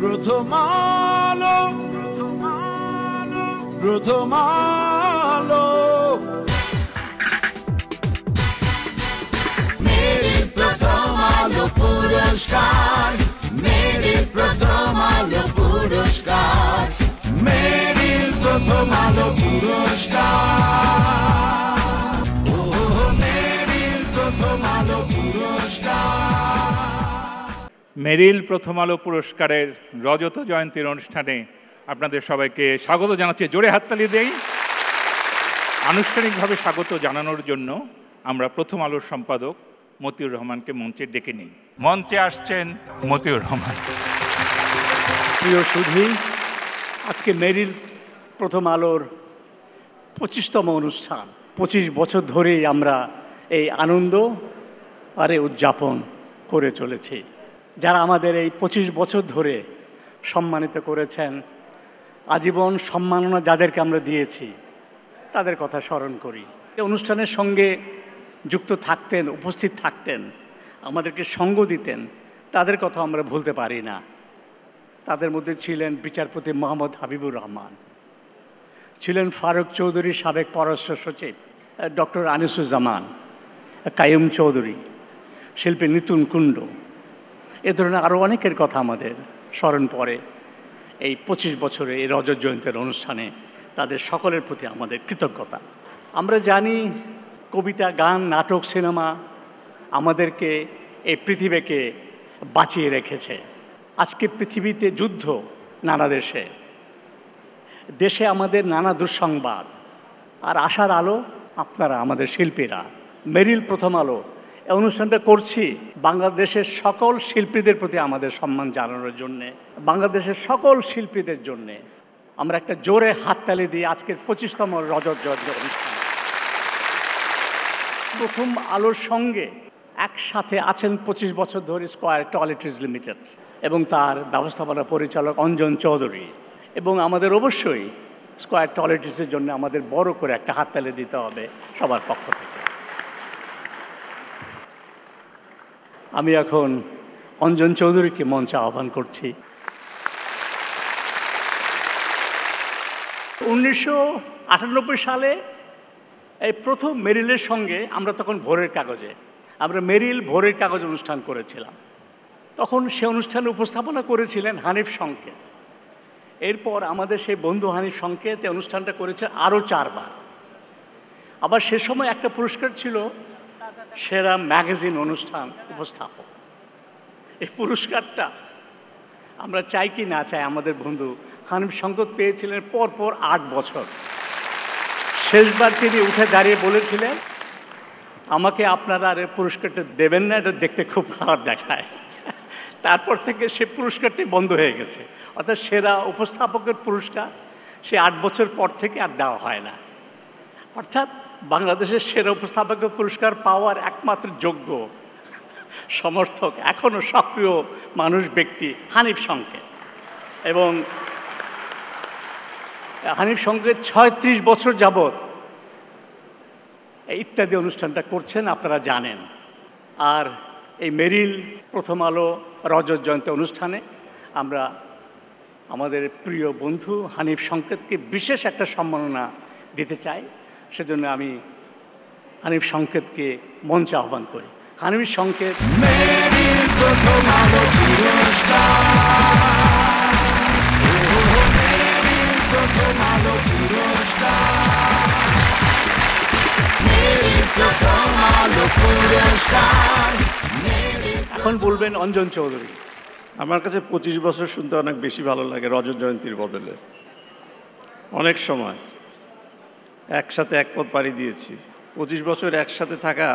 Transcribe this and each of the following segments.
প্রথম আলো, প্রথম আলো, মেরিল প্রথম আলো পুরস্কার, মেরিল প্রথম আলো পুরস্কার, মেরিল প্রথম আলো পুরস্কার, ও মেরিল প্রথম আলো পুরস্কার। মেরিল প্রথম আলো পুরস্কারের রজত জয়ন্তীর অনুষ্ঠানে আপনাদের সবাইকে স্বাগত জানাচ্ছি। জোরে হাততালি দেই। আনুষ্ঠানিকভাবে স্বাগত জানানোর জন্য আমরা প্রথম আলোর সম্পাদক মতিউর রহমানকে মঞ্চে ডেকে নিই। মঞ্চে আসছেন মতিউর রহমান। প্রিয় সুধী, আজকে মেরিল প্রথম আলোর 25তম অনুষ্ঠান। 25 বছর ধরেই আমরা এই আনন্দ আর উদযাপন করে চলেছি। যারা আমাদের এই 25 বছর ধরে সম্মানিত করেছেন, আজীবন সম্মাননা যাদেরকে আমরা দিয়েছি, তাদের কথা স্মরণ করি। এই অনুষ্ঠানের সঙ্গে যুক্ত থাকতেন, উপস্থিত থাকতেন, আমাদেরকে সঙ্গ দিতেন, তাদের কথা আমরা ভুলতে পারি না। তাদের মধ্যে ছিলেন বিচারপতি মোহাম্মদ হাবিবুর রহমান, ছিলেন ফারুক চৌধুরী সাবেক পররাষ্ট্র সচিব, ডক্টর আনিসুজ্জামান, কাইয়ুম চৌধুরী, শিল্পী নিতুন কুণ্ডু, এ ধরনের আরও অনেকের কথা আমাদের স্মরণ পড়ে এই 25 বছরে এই রজত জয়ন্তীর অনুষ্ঠানে। তাদের সকলের প্রতি আমাদের কৃতজ্ঞতা। আমরা জানি কবিতা, গান, নাটক, সিনেমা আমাদেরকে এই পৃথিবীকে বাঁচিয়ে রেখেছে। আজকে পৃথিবীতে যুদ্ধ নানা দেশে, দেশে আমাদের নানা দুঃসংবাদ, আর আশার আলো আপনারা আমাদের শিল্পীরা। মেরিল প্রথম আলো এই অনুষ্ঠানটা করছি বাংলাদেশের সকল শিল্পীদের প্রতি আমাদের সম্মান জানানোর জন্যে, বাংলাদেশের সকল শিল্পীদের জন্যে। আমরা একটা জোরে হাততালি দিই আজকের 25তম রজত জয়ন্তী অনুষ্ঠান। প্রথম আলোর সঙ্গে একসাথে আছেন 25 বছর ধরে স্কয়ার টয়লেট্রিজ লিমিটেড এবং তার ব্যবস্থাপনা পরিচালক অঞ্জন চৌধুরী। এবং আমাদের অবশ্যই স্কয়ার টয়লেট্রিজের জন্য আমাদের বড় করে একটা হাততালি দিতে হবে সবার পক্ষ থেকে। আমি এখন অঞ্জন চৌধুরীকে মঞ্চে আহ্বান করছি। 1998 সালে এই প্রথম মেরিলের সঙ্গে আমরা তখন ভোরের কাগজে, আমরা মেরিল ভোরের কাগজ অনুষ্ঠান করেছিলাম। তখন সে অনুষ্ঠানে উপস্থাপনা করেছিলেন হানিফ সংকেত। এরপর আমাদের সেই বন্ধু হানিফ সংকেত এই অনুষ্ঠানটা করেছে আরও 4 বার। আবার সে সময় একটা পুরস্কার ছিল সেরা ম্যাগাজিন অনুষ্ঠান উপস্থাপক। এই পুরস্কারটা আমরা চাই কি না চাই, আমাদের বন্ধু হানিফ সংকেত পেয়েছিলেন পরপর 8 বছর। শেষবার তিনি উঠে দাঁড়িয়ে বলেছিলেন, আমাকে আপনারা আর পুরস্কারটা দেবেন না, এটা দেখতে খুব খারাপ দেখায়। তারপর থেকে সে পুরস্কারটি বন্ধ হয়ে গেছে। অর্থাৎ সেরা উপস্থাপকের পুরস্কার সে 8 বছর পর থেকে আর দেওয়া হয় না। অর্থাৎ বাংলাদেশের সেরা উপস্থাপকের পুরস্কার পাওয়ার একমাত্র যোগ্য সমর্থক এখনও সক্রিয় মানুষ, ব্যক্তি হানিফ সংকেত। এবং হানিফ সংকেত 36 বছর যাবৎ ইত্যাদি অনুষ্ঠানটা করছেন, আপনারা জানেন। আর এই মেরিল প্রথম আলো রজত জয়ন্তী অনুষ্ঠানে আমরা আমাদের প্রিয় বন্ধু হানিফ সংকেতকে বিশেষ একটা সম্মাননা দিতে চাই। সেজন্য আমি হানিফ সংকেতকে মঞ্চে আহ্বান করি। হানিফ সংকেত। মেরিল প্রথম আলো পুরস্কার, মেরিল প্রথম আলো পুরস্কার, মেরিল প্রথম আলো পুরস্কার। এখন বলবেন অঞ্জন চৌধুরী। আমার কাছে 25 বছর শুনতে অনেক বেশি ভালো লাগে রজত জয়ন্তীর বদলে। অনেক সময় একসাথে এক পথ পাড়ি দিয়েছি। 25 বছর একসাথে থাকা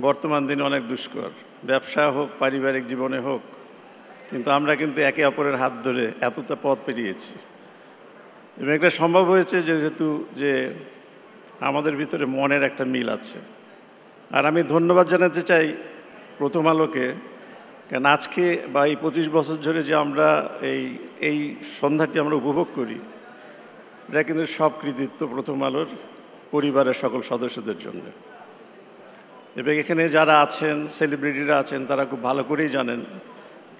বর্তমান দিনে অনেক দুষ্কর, ব্যবসা হোক, পারিবারিক জীবনে হোক, কিন্তু আমরা কিন্তু একে অপরের হাত ধরে এতটা পথ পেরিয়েছি। এবং এটা সম্ভব হয়েছে যেহেতু যে আমাদের ভিতরে মনের একটা মিল আছে। আর আমি ধন্যবাদ জানাতে চাই প্রথম আলোকে, কারণ আজকে বা এই 25 বছর ধরে যে আমরা এই সন্ধ্যাটি আমরা উপভোগ করি, এটা কিন্তু সব কৃতিত্ব প্রথম আলোর পরিবারের সকল সদস্যদের জন্য। এবং এখানে যারা আছেন, সেলিব্রিটিরা আছেন, তারা খুব ভালো করেই জানেন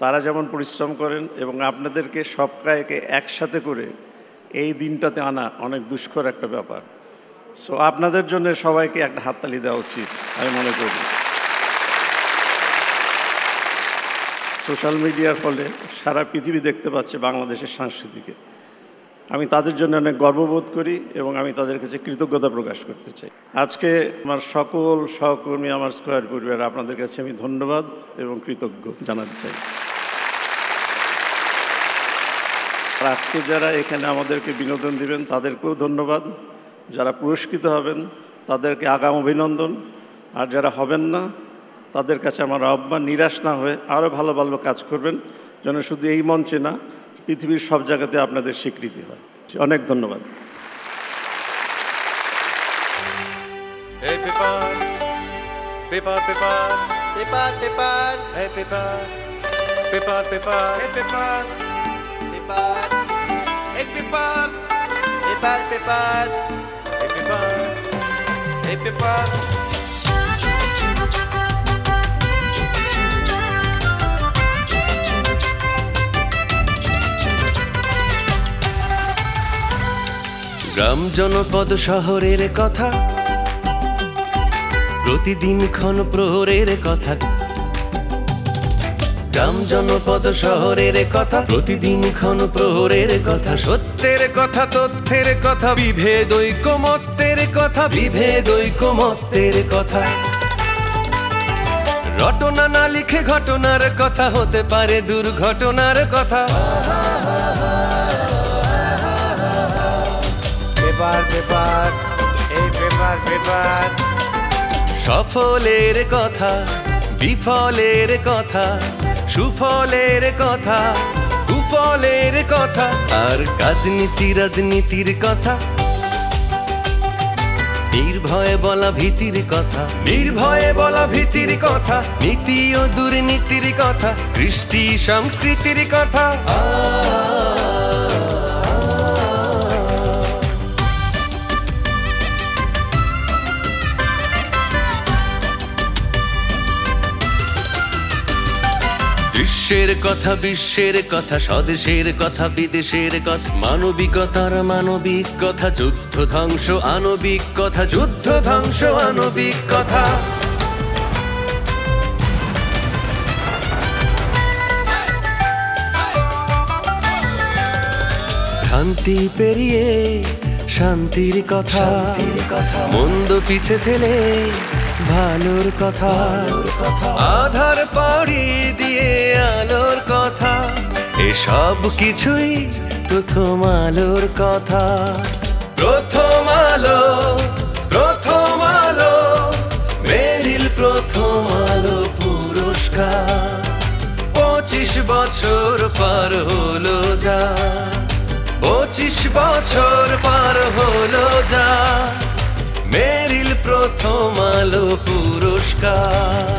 তারা যেমন পরিশ্রম করেন এবং আপনাদেরকে সবকে একসাথে করে এই দিনটাতে আনা অনেক দুষ্কর একটা ব্যাপার। সো আপনাদের জন্য সবাইকে একটা হাততালি দেওয়া উচিত আমি মনে করি। সোশ্যাল মিডিয়ার ফলে সারা পৃথিবী দেখতে পাচ্ছে বাংলাদেশের সংস্কৃতিকে। আমি তাদের জন্য অনেক গর্ববোধ করি এবং আমি তাদের কাছে কৃতজ্ঞতা প্রকাশ করতে চাই। আজকে আমার সকল সহকর্মী, আমার স্কয়ার পরিবার, আপনাদের কাছে আমি ধন্যবাদ এবং কৃতজ্ঞ জানাতে চাই। আর আজকে যারা এখানে আমাদেরকে বিনোদন দিবেন তাদেরকেও ধন্যবাদ। যারা পুরস্কৃত হবেন তাদেরকে আগাম অভিনন্দন। আর যারা হবেন না তাদের কাছে আমার আহ্বান, নিরাশ না হয়ে আরও ভালো ভালো কাজ করবেন, যেন শুধু এই মঞ্চে না পৃথিবীর সব জায়গাতে আপনাদের স্বীকৃতি হয়। অনেক ধন্যবাদ। Hey paper, paper, paper, paper, paper. Hey paper, paper, paper. Hey paper, paper. Hey paper, paper, paper. Hey paper, hey paper. গ্রাম জনপদ শহরের কথা, প্রতিদিন ক্ষণ প্রহরের কথা। গ্রাম জনপদ শহরের কথা, প্রতিদিন ক্ষণ প্রহরের কথা। সত্যের কথা, তথ্যের কথা, বিভেদ ঐকমত্যের কথা, বিভেদ ঐকমত্যের কথা। রটনা না লিখে ঘটনার কথা, হতে পারে দুর্ঘটনার কথা। Paper, paper, hey paper, paper. সফলের কথা, বিফলের কথা, সুফলের কথা, কুফলের কথা, আর রাজনীতি রাজনীতির কথা। নির্ভয়ে বলা ভীতির কথা, নির্ভয়ে বলা ভীতির কথা। নীতি ও দুর্নীতির কথা, কৃষ্টি সংস্কৃতির কথা। বিশ্বের কথা, বিশ্বের কথা, স্বদেশের কথা, বিদেশের কথা। মানবিকতার মানবিক কথা, যুদ্ধ ধ্বংস আণবিক কথা, যুদ্ধ ধ্বংস আণবিক কথা। ভ্রান্তি পেরিয়ে শান্তির কথা, মন্দ পিছে ফেলে ভালোর কথা। আধার পাড়ি দিয়ে আলোর কথা, এসব কিছুই প্রথম আলোর কথা। প্রথম আলো, প্রথম আলো, মেরিল প্রথম আলো পুরস্কার। 25 বছর পার হলো যা, 25 বছর পার হলো যা, মেরিল প্রথম আলো পুরস্কার।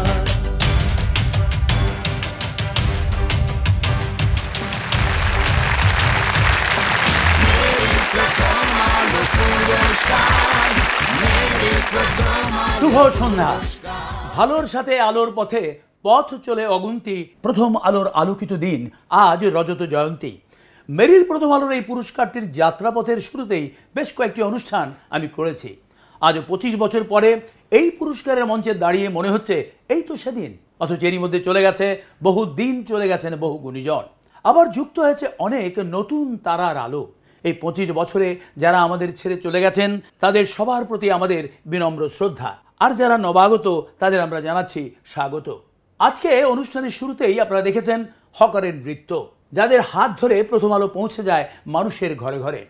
শুভ সন্ধ্যা। ভালোর সাথে আলোর পথে পথ চলে অগুন্তি, প্রথম আলোর আলোকিত দিন আজ রজত জয়ন্তী। মেরিল প্রথম আলোর এই পুরস্কারটির যাত্রাপথের শুরুতেই বেশ কয়েকটি অনুষ্ঠান আমি করেছি। আজ 25 বছর পরে এই পুরস্কারের মঞ্চে দাঁড়িয়ে মনে হচ্ছে এই তো সেদিন, অথচ এরই মধ্যে চলে গেছে বহু দিন, চলে গেছেন বহু গুণীজন। আবার যুক্ত হয়েছে অনেক নতুন তারার আলো। এই 25 বছরে যারা আমাদের ছেড়ে চলে গেছেন তাদের সবার প্রতি আমাদের বিনম্র শ্রদ্ধা। আর যারা নবাগত তাদের আমরা জানাচ্ছি স্বাগত। আজকে অনুষ্ঠানের শুরুতেই আপনারা দেখেছেন হকারের নৃত্য, যাদের হাত ধরে প্রথম আলো পৌঁছে যায় মানুষের ঘরে ঘরে।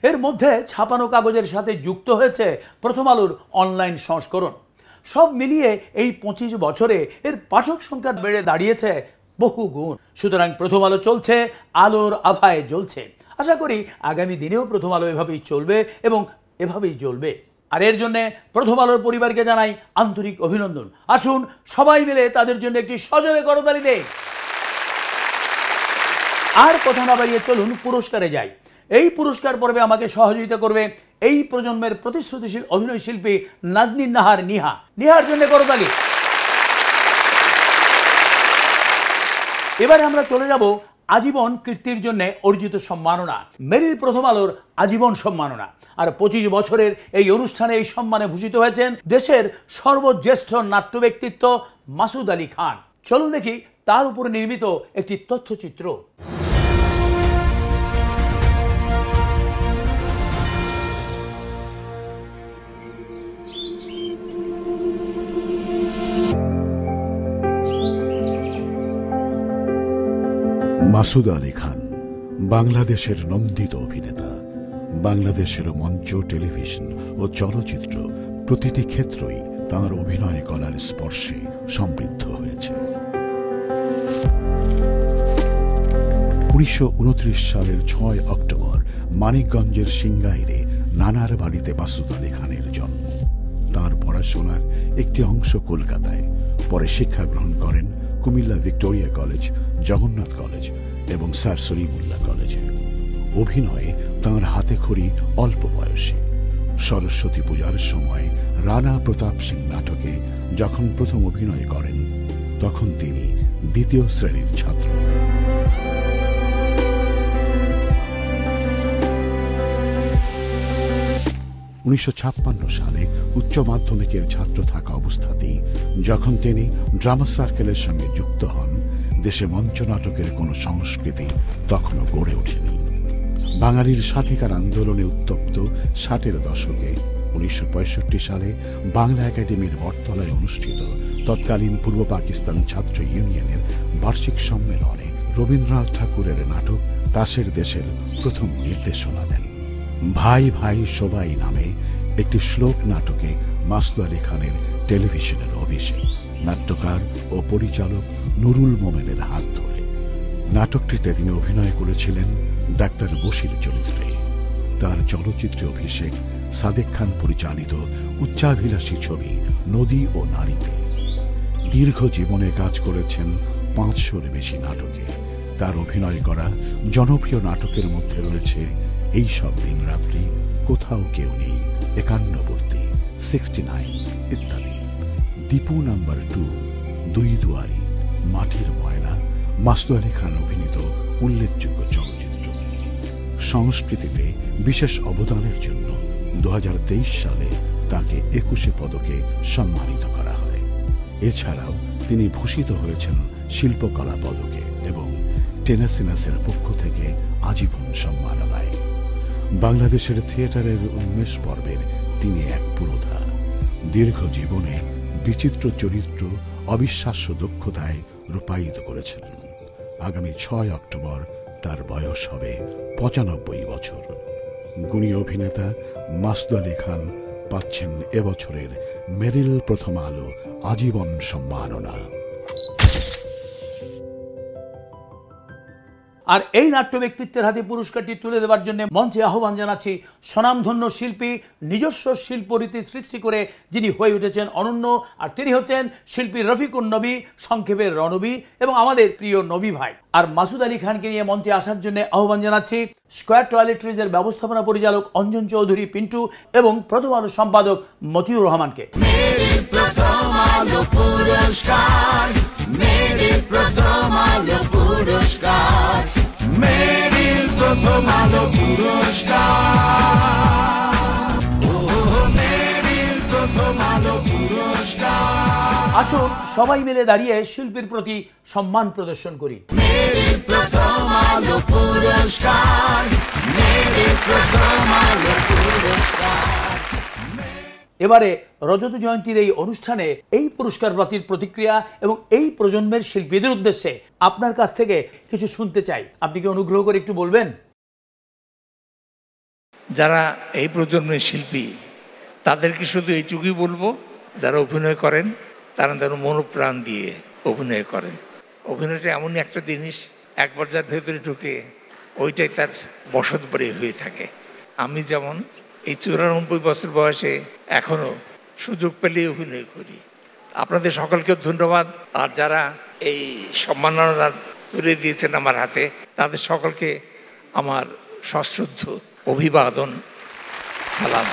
এর মধ্যে ছাপানো কাগজের সাথে যুক্ত হয়েছে প্রথম আলোর অনলাইন সংস্করণ। সব মিলিয়ে এই 25 বছরে এর পাঠক সংখ্যা বেড়ে দাঁড়িয়েছে বহু গুণ। সুতরাং প্রথম আলো চলছে, আলোর আভায় জ্বলছে। আশা করি আগামী দিনেও প্রথম আলো এভাবেই চলবে এবং এভাবেই জ্বলবে। আর এর জন্য প্রথম আলোর পরিবারকে জানাই আন্তরিক অভিনন্দন। আসুন সবাই মিলে তাদের জন্য একটি সজোরে করতালি দেই। আর কথা না বাড়িয়ে চলুন পুরস্কারে যাই। এই পুরস্কার পর্বে আমাকে সহযোগিতা করবে এই প্রজন্মের প্রতিশ্রুতিশীল অভিনয় শিল্পী নাজনীন নাহার নিহা। নিহার জন্য করতালি। এবারে আমরা চলে যাব আজীবন কীর্তির জন্য অর্জিত সম্মাননা, মেরিল প্রথম আলোর আজীবন সম্মাননা। আর 25 বছরের এই অনুষ্ঠানে এই সম্মানে ভূষিত হয়েছেন দেশের সর্বজ্যেষ্ঠ নাট্য ব্যক্তিত্ব মাসুদ আলী খান। চলুন দেখি তার উপরে নির্মিত একটি তথ্যচিত্র। মাসুদ আলী খান বাংলাদেশের নন্দিত অভিনেতা। বাংলাদেশের মঞ্চ, টেলিভিশন ও চলচ্চিত্র প্রতিটি ক্ষেত্রেই তাঁর অভিনয় কলার স্পর্শে সমৃদ্ধ হয়েছে। 1929 সালের 6 অক্টোবর মানিকগঞ্জের সিংগাইরে নানার বাড়িতে মাসুদ আলী খানের জন্ম। তাঁর পড়াশোনার একটি অংশ কলকাতায়, পরে শিক্ষা গ্রহণ করেন Comilla Victoria college, Jagannath college এবং স্যার সলিমুল্লাহ কলেজে। অভিনয়ে তাঁর হাতে খড়ি অল্প বয়সে। সরস্বতী পূজার সময় রানা প্রতাপ সিং নাটকে যখন প্রথম অভিনয় করেন, তখন তিনি দ্বিতীয় শ্রেণীর ছাত্র। (1956 সালে উচ্চ মাধ্যমিকের ছাত্র থাকা অবস্থাতেই যখন তিনি ড্রামা সার্কেলের সঙ্গে যুক্ত হন, দেশে মঞ্চ নাটকের কোনো সংস্কৃতি তখনও গড়ে ওঠেনি। বাঙালির স্বাধিকার আন্দোলনে উত্তপ্ত 60-এর দশকে 1965 সালে বাংলা একাডেমির বটতলায় অনুষ্ঠিত তৎকালীন পূর্ব পাকিস্তান ছাত্র ইউনিয়নের বার্ষিক সম্মেলনে রবীন্দ্রনাথ ঠাকুরের নাটক তাসের দেশের প্রথম নির্দেশনা দেন। ভাই ভাই সবাই নামে একটি শ্লোক নাটকে মাসুদ আলী খানের টেলিভিশনের অভিষেক নাট্যকার ও পরিচালক নুরুল মোমেনের হাত ধরে। নাটকটিতে তিনি অভিনয় করেছিলেন ডাক্তার বশির চরিত্রে। তার চলচ্চিত্রে অভিষেক সাদেক খান পরিচালিত উচ্চাভিলাষী ছবি নদী ও নারীতে। দীর্ঘ জীবনে কাজ করেছেন 500-এর বেশি নাটকে। তার অভিনয় করা জনপ্রিয় নাটকের মধ্যে রয়েছে এই সব দিন রাত্রি, কোথাও কেউ নেই, একান্নবর্তী, 69 ইত্যাদি। দীপু নাম্বার 2, দুই দুয়ারি, মাটির ময়না মাসুদ আলী খান অভিনীত উল্লেখযোগ্য চলচ্চিত্র। সংস্কৃতিতে বিশেষ অবদানের জন্য 2023 সালে তাকে 21 পদকে সম্মানিত করা হয়। এছাড়াও তিনি ভূষিত হয়েছেন শিল্পকলা পদকে এবং টেনেসিনাসের পক্ষ থেকে আজীবন সম্মাননায়। বাংলাদেশের থিয়েটারের উন্মেষ পর্বের তিনি এক পুরোধা। দীর্ঘ জীবনে বিচিত্র চরিত্র অবিশ্বাস্য দক্ষতায় রূপায়িত করেছেন। আগামী 6 অক্টোবর তার বয়স হবে 95 বছর। গুণী অভিনেতা মাসুদ আলী খান পাচ্ছেন এবছরের মেরিল প্রথম আলো আজীবন সম্মাননা। আর এই নাট্য ব্যক্তিত্বের হাতে পুরস্কারটি তুলে দেওয়ার জন্য মঞ্চে আহ্বান জানাচ্ছি স্বনামধন্য শিল্পী, নিজস্ব শিল্পরীতি সৃষ্টি করে যিনি হয়ে উঠেছেন অনন্য, আর তিনি হচ্ছেন শিল্পী রফিকুন নবী, সংক্ষেপে রণবী, এবং আমাদের প্রিয় নবী ভাই। আর মাসুদ আলী খানকে নিয়ে মঞ্চে আসার জন্য আহ্বান জানাচ্ছি স্কয়ার টয়লেট্রিজের ব্যবস্থাপনা পরিচালক অঞ্জন চৌধুরী পিন্টু এবং প্রথম আলো সম্পাদক মতিউর রহমানকে। আসুন সবাই মিলে দাঁড়িয়ে শিল্পীর প্রতি সম্মান প্রদর্শন করি। এবারে রজত জয়ন্তীর এই অনুষ্ঠানে এই পুরস্কার প্রাপ্তির প্রতিক্রিয়া এবং এই প্রজন্মের শিল্পীদের উদ্দেশ্যে আপনার কাছ থেকে কিছু শুনতে চাই। আপনি কি অনুগ্রহ করে একটু বলবেন? যারা এই প্রজন্মের শিল্পী তাদেরকে শুধু এইটুকুই বলবো, যারা অভিনয় করেন তারা যেন মনোপ্রাণ দিয়ে অভিনয় করেন। অভিনয়টা এমনই একটা জিনিস, একবার যার ভেতরে ঢুকে ওইটাই তার বসত বাড়ি হয়ে থাকে। আমি যেমন এই 94 বছর বয়সে এখনও সুযোগ পেলে অভিনয় করি। আপনাদের সকলকে ধন্যবাদ। আর যারা এই সম্মাননা তুলে দিয়েছেন আমার হাতে, তাদের সকলকে আমার সশ্রদ্ধ অভিবাদন, সালাম।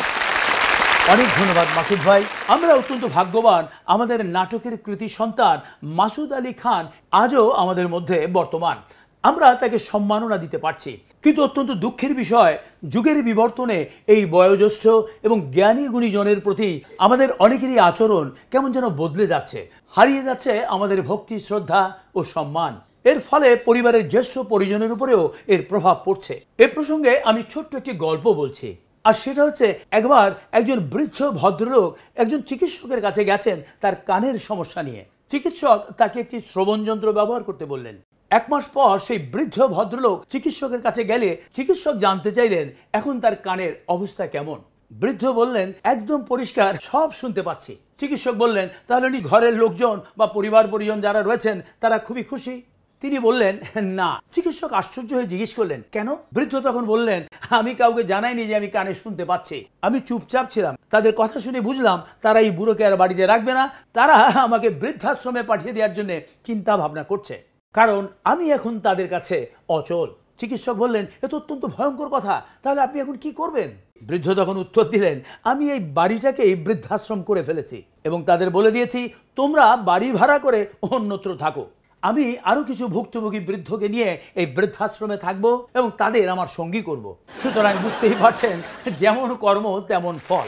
অনেক ধন্যবাদ মাসুদ ভাই। আমরা অত্যন্ত ভাগ্যবান, আমাদের নাটকের কৃতি সন্তান মাসুদ আলী খান আজও আমাদের মধ্যে বর্তমান। আমরা তাকে সম্মাননা দিতে পারছি, কিন্তু অত্যন্ত দুঃখের বিষয়, যুগের বিবর্তনে এই বয়োজ্যেষ্ঠ এবং জ্ঞানী গুণীজনের প্রতি আমাদের অনেকেরই আচরণ কেমন যেন বদলে যাচ্ছে, হারিয়ে যাচ্ছে আমাদের ভক্তি, শ্রদ্ধা ও সম্মান। এর ফলে পরিবারের জ্যেষ্ঠ পরিজনের উপরেও এর প্রভাব পড়ছে। এ প্রসঙ্গে আমি ছোট্ট একটি গল্প বলছি, আর সেটা হচ্ছে একবার একজন বৃদ্ধ ভদ্রলোক একজন চিকিৎসকের কাছে গেছেন তার কানের সমস্যা নিয়ে। চিকিৎসক তাকে একটি শ্রবণ যন্ত্র ব্যবহার করতে বললেন। 1 মাস পর সেই বৃদ্ধ ভদ্রলোক চিকিৎসকের কাছে গেলে চিকিৎসক জানতে চাইলেন এখন তার কানের অবস্থা কেমন। বৃদ্ধ বললেন একদম পরিষ্কার, সব শুনতে পাচ্ছি। চিকিৎসক বললেন তাহলে ঘরের লোকজন বা পরিবার পরিজন যারা রয়েছেন তারা খুবই খুশি? তিনি বললেন না। চিকিৎসক আশ্চর্য হয়ে জিজ্ঞেস করলেন কেন? বৃদ্ধ তখন বললেন আমি কাউকে জানাইনি যে আমি কানে শুনতে পাচ্ছি, আমি চুপচাপ ছিলাম। তাদের কথা শুনে বুঝলাম তারা এই বুড়োকে আর বাড়িতে রাখবে না, তারা আমাকে বৃদ্ধাশ্রমে পাঠিয়ে দেওয়ার জন্য চিন্তা ভাবনা করছে, কারণ আমি এখন তাদের কাছে অচল। চিকিৎসক বললেন এ তো অত্যন্ত ভয়ঙ্কর কথা, তাহলে আপনি এখন কি করবেন? বৃদ্ধ তখন উত্তর দিলেন আমি এই বাড়িটাকেই বৃদ্ধাশ্রম করে ফেলেছি এবং তাদের বলে দিয়েছি তোমরা বাড়ি ভাড়া করে অন্যত্র থাকো। আমি আরো কিছু ভুক্তভোগী বৃদ্ধকে নিয়ে এই বৃদ্ধাশ্রমে থাকবো এবং তাদের আমার সঙ্গী করব। সুতরাং বুঝতেই পারছেন যেমন কর্ম তেমন ফল।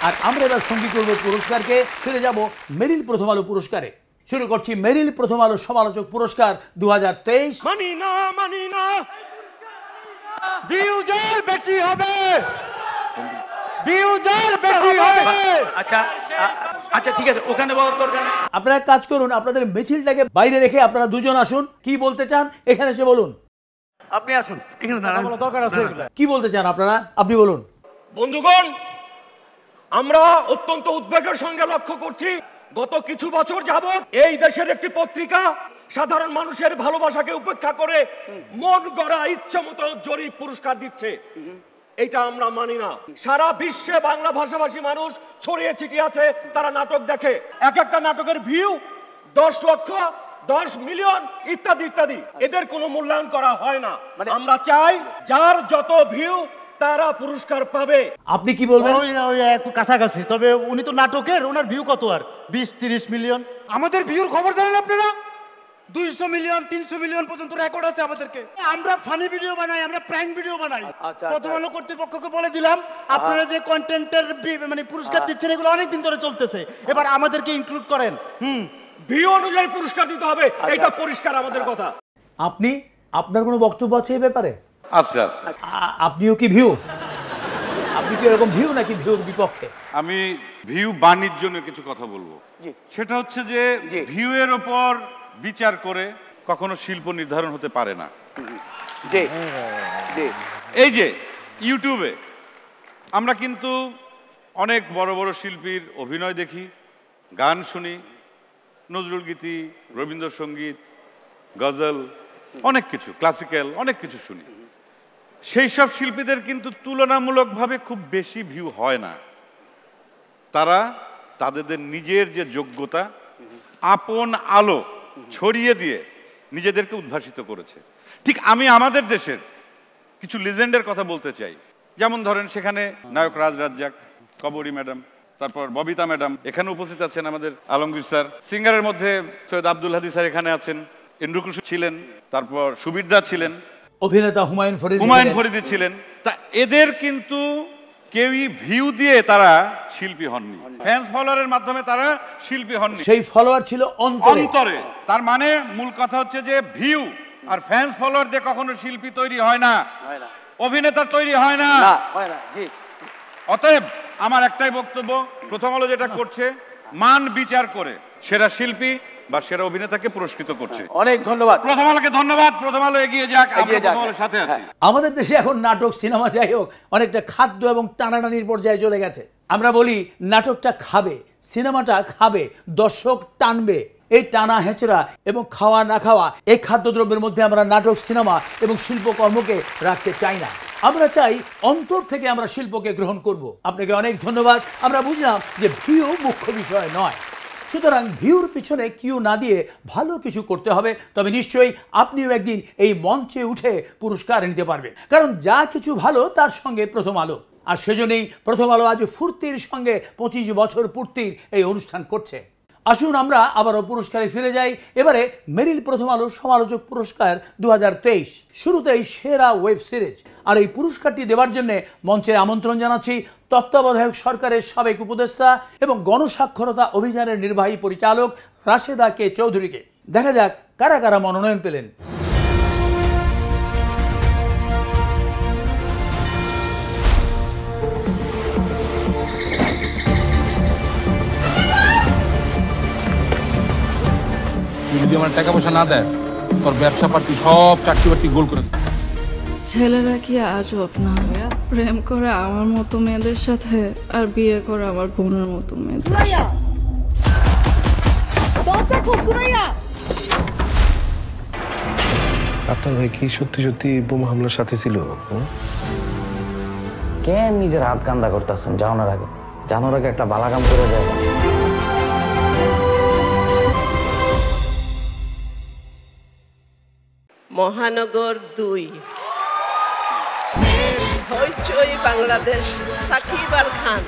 আর আমরা এবার সঙ্গী করব পুরস্কারকে। ফিরে যাব মেরিল প্রথম আলো পুরস্কারে। শুরু করছি মেরিল প্রথম আলো সমালোচক পুরস্কার 2023। মানি না ভিউজার বেশি হবে, ভিউজার বেশি হবে। আচ্ছা ঠিক আছে, ওখানে বলার দরকার নেই। আপনারা কাজ করুন, আপনাদের মিছিলটাকে বাইরে রেখে আপনারা দুজন আসুন। কি বলতে চান এখানে এসে বলুন। আপনি আসুন এখানে দাঁড়ান, দরকার আছে। কি বলতে চান আপনারা, আপনি বলুন। বন্ধুগণ, আমরা অত্যন্ত উদ্বেগের সঙ্গে লক্ষ্য করছি গত কিছু বছর যাবত এই দেশের একটি পত্রিকা সাধারণ মানুষের ভালোবাসাকে উপেক্ষা করে মন গড়া ইচ্ছা মতো জরিপ পুরস্কার দিচ্ছে। এটা আমরা মানি না। সারা বিশ্বে বাংলা ভাষাভাষী মানুষ ছড়িয়ে ছিটিয়ে আছে, তারা নাটক দেখে। এক একটা নাটকের ভিউ 10 লক্ষ, 10 মিলিয়ন ইত্যাদি ইত্যাদি। এদের কোনো মূল্যায়ন করা হয় না। আমরা চাই যার যত ভিউ তারা পুরস্কার পাবে। আপনি কি বলবেন? ওই একটু কাছাকাছি, তবে উনি তো নাটকের, ওনার ভিউ কত আর 20-30 মিলিয়ন। আমাদের ভিউর খবর জানেন আপনারা? 200 মিলিয়ন 300 মিলিয়ন পর্যন্ত রেকর্ড আছে আমাদেরকে। আমরা ফানি ভিডিও বানাই, আমরা প্র্যাঙ্ক ভিডিও বানাই। প্রথম আলো কর্তৃপক্ষকে বলে দিলাম আপনারা যে কন্টেন্টের মানে পুরস্কার দিচ্ছেন এগুলো অনেক দিন ধরে চলতেছে, এবার আমাদেরকে ইনক্লুড করেন। ভিউ অনুযায়ী পুরস্কার দিতে হবে, এটা পরিষ্কার আমাদের কথা। আপনি আপনার কোনো বক্তব্য আছে এই ব্যাপারে? আচ্ছা, আপনিও কি ভিউ? আপনি কি এরকম ভিউ নাকি ভিউর বিপক্ষে? আমি ভিউ বাণিজ্য নিয়ে কিছু কথা বলবো। সেটা হচ্ছে যে ভিউ এর উপর বিচার করে কখনো শিল্প নির্ধারণ হতে পারে না। এই যে ইউটিউবে আমরা কিন্তু অনেক বড় বড় শিল্পীর অভিনয় দেখি, গান শুনি, নজরুল গীতি, রবীন্দ্রসঙ্গীত, গজল, অনেক কিছু, ক্লাসিক্যাল অনেক কিছু শুনি। সেই সব শিল্পীদের কিন্তু তুলনামূলকভাবে খুব বেশি ভিউ হয় না। তারা তাদের নিজের যে যোগ্যতা, আপন আলো ছড়িয়ে দিয়ে নিজেদেরকে উদ্ভাসিত করেছে। ঠিক আমি আমাদের দেশের কিছু লিজেন্ডের কথা বলতে চাই। যেমন ধরেন সেখানে নায়ক রাজ রাজ্জাক, কবরী ম্যাডাম, তারপর ববিতা ম্যাডাম এখানে উপস্থিত আছেন, আমাদের আলমগীর স্যার, সিঙ্গারের মধ্যে সৈয়দ আব্দুল হাদী স্যার এখানে আছেন, ইন্দ্রকুশ ছিলেন, তারপর সুবীর দা ছিলেন, অভিনেতা হুমায়ুন ফরিদি ছিলেন। তা এদের কিন্তু কেউই ভিউ দিয়ে তারা শিল্পী হননি, ফ্যান্স ফলোয়ারের মাধ্যমে তারা শিল্পী হননি। সেই ফলোয়ার ছিল অন্তরে। তার মানে মূল কথা হচ্ছে যে ভিউ আর ফ্যান্স ফলোয়ার দিয়ে কখনো শিল্পী তৈরি হয় না, অভিনেতা তৈরি হয় না। অতএব আমার একটাই বক্তব্য, প্রথম আলো যেটা করছে মান বিচার করে সেরা শিল্পী বা সেরা অভিনেতাকে পুরস্কৃত করছে। অনেক ধন্যবাদ প্রথম আলোকে, ধন্যবাদ। প্রথম আলো এগিয়ে যাক, আমরা প্রথম আলোর সাথে আছি। আমাদের দেশে এখন নাটক, সিনেমা যাই হোক অনেকটা খাদ্য এবং টানাটানির পর্যায়ে চলে গেছে। আমরা বলি নাটকটা খাবে, সিনেমাটা খাবে, দর্শক টানবে। এই টানা হেঁচড়া এবং খাওয়া না খাওয়া এই খাদ্যদ্রব্যের মধ্যে আমরা নাটক, সিনেমা এবং শিল্পকর্মকে রাখতে চাই না। আমরা চাই অন্তর থেকে আমরা শিল্পকে গ্রহণ করব। আপনাকে অনেক ধন্যবাদ। আমরা বুঝলাম যে ভিউ মুখ্য বিষয় নয়, সুতরাং ভিউর পিছনে কিউ না দিয়ে ভালো কিছু করতে হবে। তবে নিশ্চয়ই আপনিও একদিন এই মঞ্চে উঠে পুরস্কার নিতে পারবেন, কারণ যা কিছু ভালো তার সঙ্গে প্রথম আলো। আর সেজন্যই প্রথম আলো আজ ফুর্তির সঙ্গে 25 বছর পূর্তির এই অনুষ্ঠান করছে। আসুন আমরা আবারও পুরস্কারে ফিরে যাই। এবারে মেরিল প্রথম আলো সমালোচক পুরস্কার 2023, শুরুতেই সেরা ওয়েব সিরিজ। আর এই পুরস্কারটি দেওয়ার জন্য মঞ্চে আমন্ত্রণ জানাচ্ছি তত্ত্বাবধায়ক সরকারের সাবেক উপদেষ্টা এবং গণস্বাক্ষরতা অভিযানের নির্বাহী পরিচালক রাশেদা কে চৌধুরীকে। দেখা যাক কারা কারা মনোনয়ন পেলেন। যদি আমার টাকা পয়সা না দেয় তোর ব্যবসা পাতি সব চাকরি বাকরি গোল করে। ছেলেরা কি আজব না? প্রেম করে আমার মতো মেয়েদের সাথে আর বিয়ে করে আমার বোনের মতো মেয়েদের। আপনার ভাই কি সত্যি সত্যি বোমা হামলার সাথে ছিল? কেন নিজের হাত কান্দা করতেছেন? জানার আগে একটা বালা কাম করে যায়। মহানগর 2, হইচই বাংলাদেশ, সাকিব আল খান।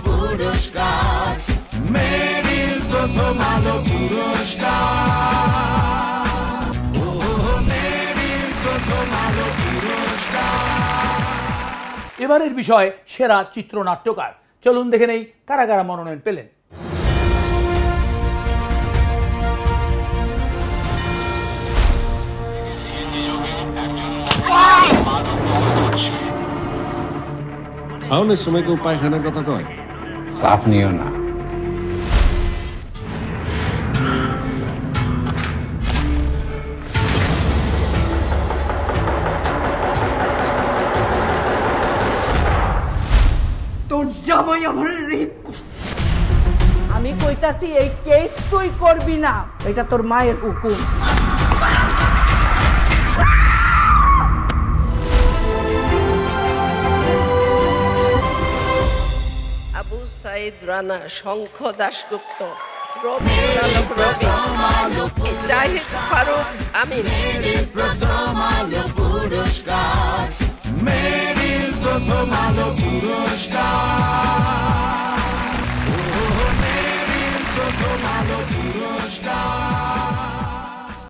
পুরস্কার, মেরিল প্রথম আলো পুরস্কার, ও মেরিল প্রথম আলো পুরস্কার। এবারের বিষয় সেরা চিত্রনাট্যকার। চলুন দেখে নেই কারা কারা মনোনয়ন পেলেন। খাওয়ানোর সময় কেউ পায়খানার কথা কয়? সাফ নিও না। তোর জামাই আমার রেপ করছে। আমি কইতাছি এই কেস তুই করবি না, এটা তোর মায়ের হুকুম। আবু সাইদ রানা, শঙ্খ দাশগুপ্ত, রবিউল আলম রবি, জাহিদ ফারুক আমিন। প্রথম আলো পুরস্কার, মেরিল প্রথম আলো পুরস্কার, ও মেরিল প্রথম আলো পুরস্কার।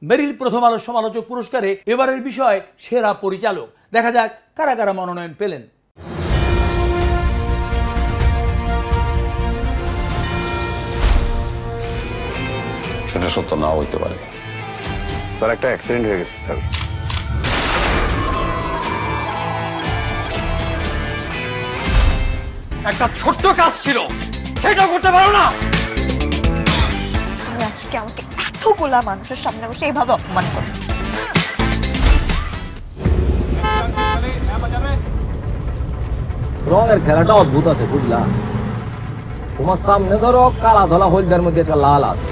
মেরিল প্রথম আলো সমালোচক পুরস্কারে এবারের বিষয় সেরা পরিচালক। দেখা যাক কারা কারা মনোনয়ন পেলেন। সেটা সত্য নাও হইতে পারে স্যার, একটা অ্যাক্সিডেন্ট হয়ে গেছে স্যার। একটা ছোট্ট কাজ ছিল, সেটা করতে পারো না। তুমি আজকে আমাকে এতগুলা মানুষের সামনে বসে এইভাবে অপমান করো। রঙের খেলাটা অদ্ভুত আছে বুঝলা। তোমার সামনে ধরো কালা ধলা হলদের মধ্যে একটা লাল আছে।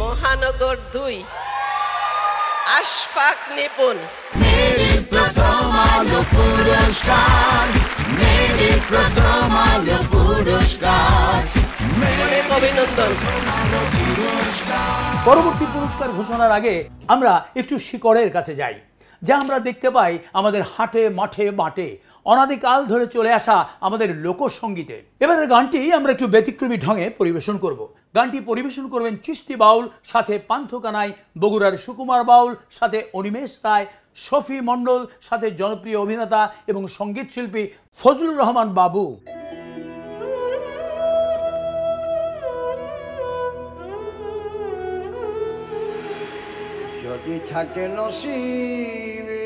মহানগর 2, আশফাক নিপুণ। মেরিল প্রথম আলো পুরস্কার, মেরিল প্রথম আলো পুরস্কার, অনেক অভিনন্দন। পরবর্তী পুরস্কার ঘোষণার আগে আমরা একটু শিকড়ের কাছে যাই, যা আমরা দেখতে পাই আমাদের হাটে মাঠে বাটে অনাদিকাল ধরে চলে আসা আমাদের লোকসঙ্গীতে। এবারের গানটি আমরা একটু ব্যতিক্রমী ঢঙে পরিবেশন করব। গানটি পরিবেশন করবেন চিস্তি বাউল, সাথে পান্থকানাই, বগুড়ার সুকুমার বাউল, সাথে অনিমেষ রায়, শফি মণ্ডল, সাথে জনপ্রিয় অভিনেতা এবং সঙ্গীত শিল্পী ফজলুর রহমান বাবু। যদি থাকে নসিবে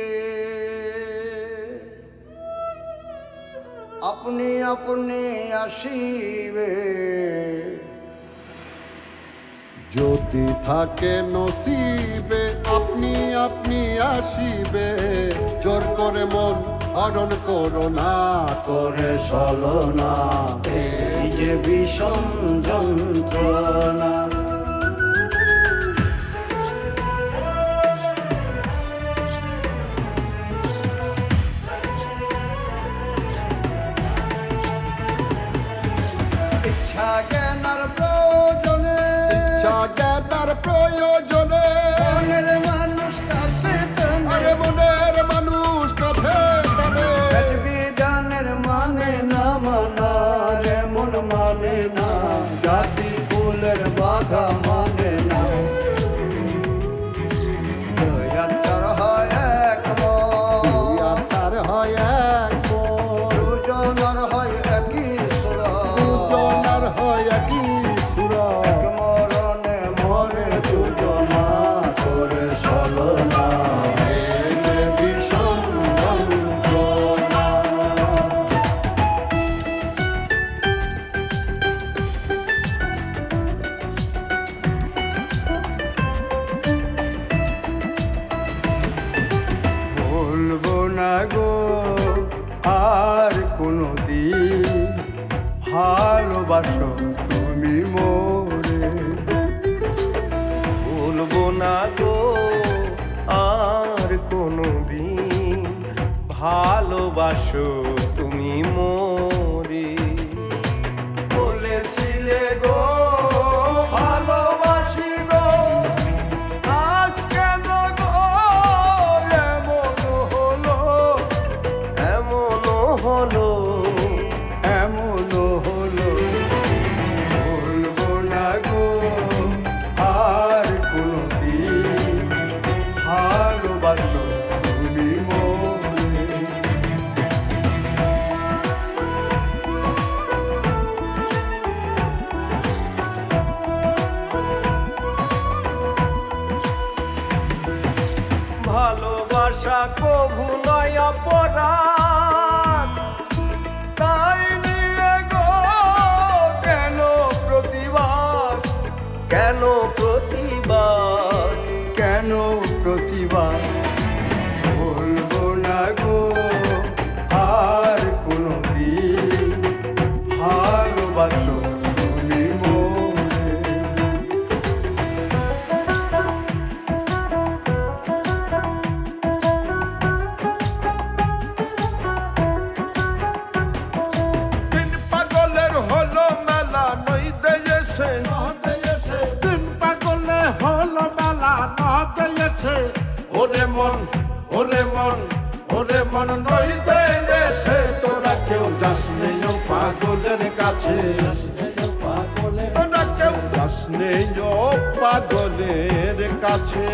আপনি আপনি আসিবে, যদি থাকে নসিবে আপনি আপনি আসিবে, জোর করে মন হরণ করো না, করে চলো না, এই যে ভীষণ যন্ত্রণা। ইচ্ছা জ্ঞানার প্রয়োজনে, মনের মানুষ কাছে ভালোবাসো তুমি মোরে বলেছিলে গো ভালোবাসি গো আজকে গো এমন হলো এমন হলো এমন হলো বলবো না গো আর কোনদিন ভালোবাসো তুমি মোরে ভালোবাসা কভু নয় অপরাধ তাই নিয়ে গো কেন প্রতিবাদ কেন প্রতিবাদ কেন প্রতিবাদ বলবো না গো আর কোনদিন ভালোবাসো তুমি মোরে দিন পাগলের হলো মেলা নই দেয়েছে দিন পাগলে হলো মেলা না দিয়েছে ওরে মন ওরে মন ওরে মন নই দেয়েছে তোরা কেউ যাস নেই ও পাগলের কাছে তোরা কেউ যাস নেই ও পাগলের কাছে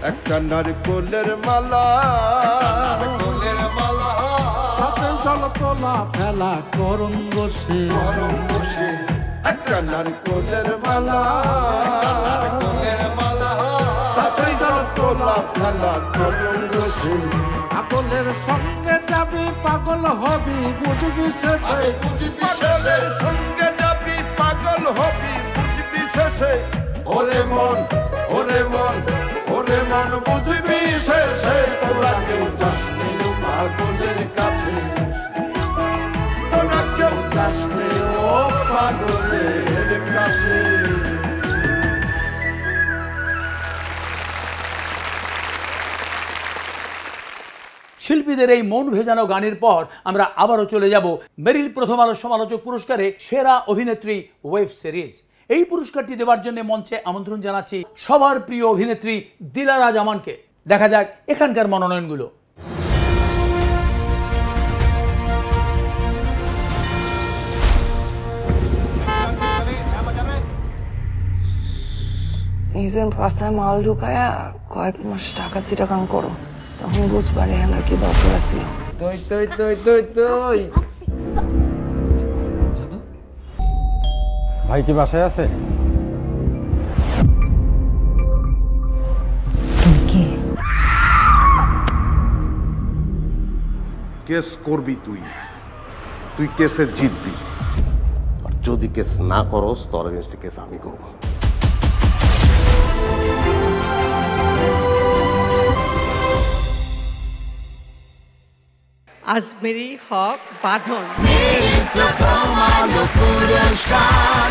একটা নারকোলের মালা তাতে জল তোলা ফেলা করুন বসে একটা নারকোলের মালা তাতে জল তোলা ফেলা করুন বসে পাগলের সঙ্গে যাবি পাগল হবি বুঝবি শেষে পাগলের সঙ্গে যাবি পাগল হবি বুঝবি শেষে ওরে মন ওরে মন ওরে মন বুঝবি শেষে তোরা কেউ যাস নেই ও পাগলের কাছে তোরা কেউ যাস নেই ও পাগলের কাছে শিল্পীদের এই মন ভেজানো গানের পর আমরা আবারও চলে যাব মেরিল প্রথম আলো সমালোচক পুরস্কারে সেরা অভিনেত্রী ওয়েব সিরিজ। এই পুরস্কারটি দেওয়ার জন্য মঞ্চে আমন্ত্রণ জানাচ্ছি সবার প্রিয় অভিনেত্রী দিলারা জামানকে। দেখা যাক এখানকার মনোনয়নগুলো। নিজের পাশায় মাল ঢুকায়া কয়েক মাস টাকা সিটাকাম করো, তখন বুঝবারে আমার কি দরকার ছিল। তুই তুই তুই তুই তুই ভাই কি বাসায় আছে? কেস করবি তুই, তুই কেসের জিতবি, আর যদি কেস না করস তোর এগেইনস্টে কেস আমি করব। আজমেরি হক বাঁধন। মেরি প্রথম আলো পুরস্কার,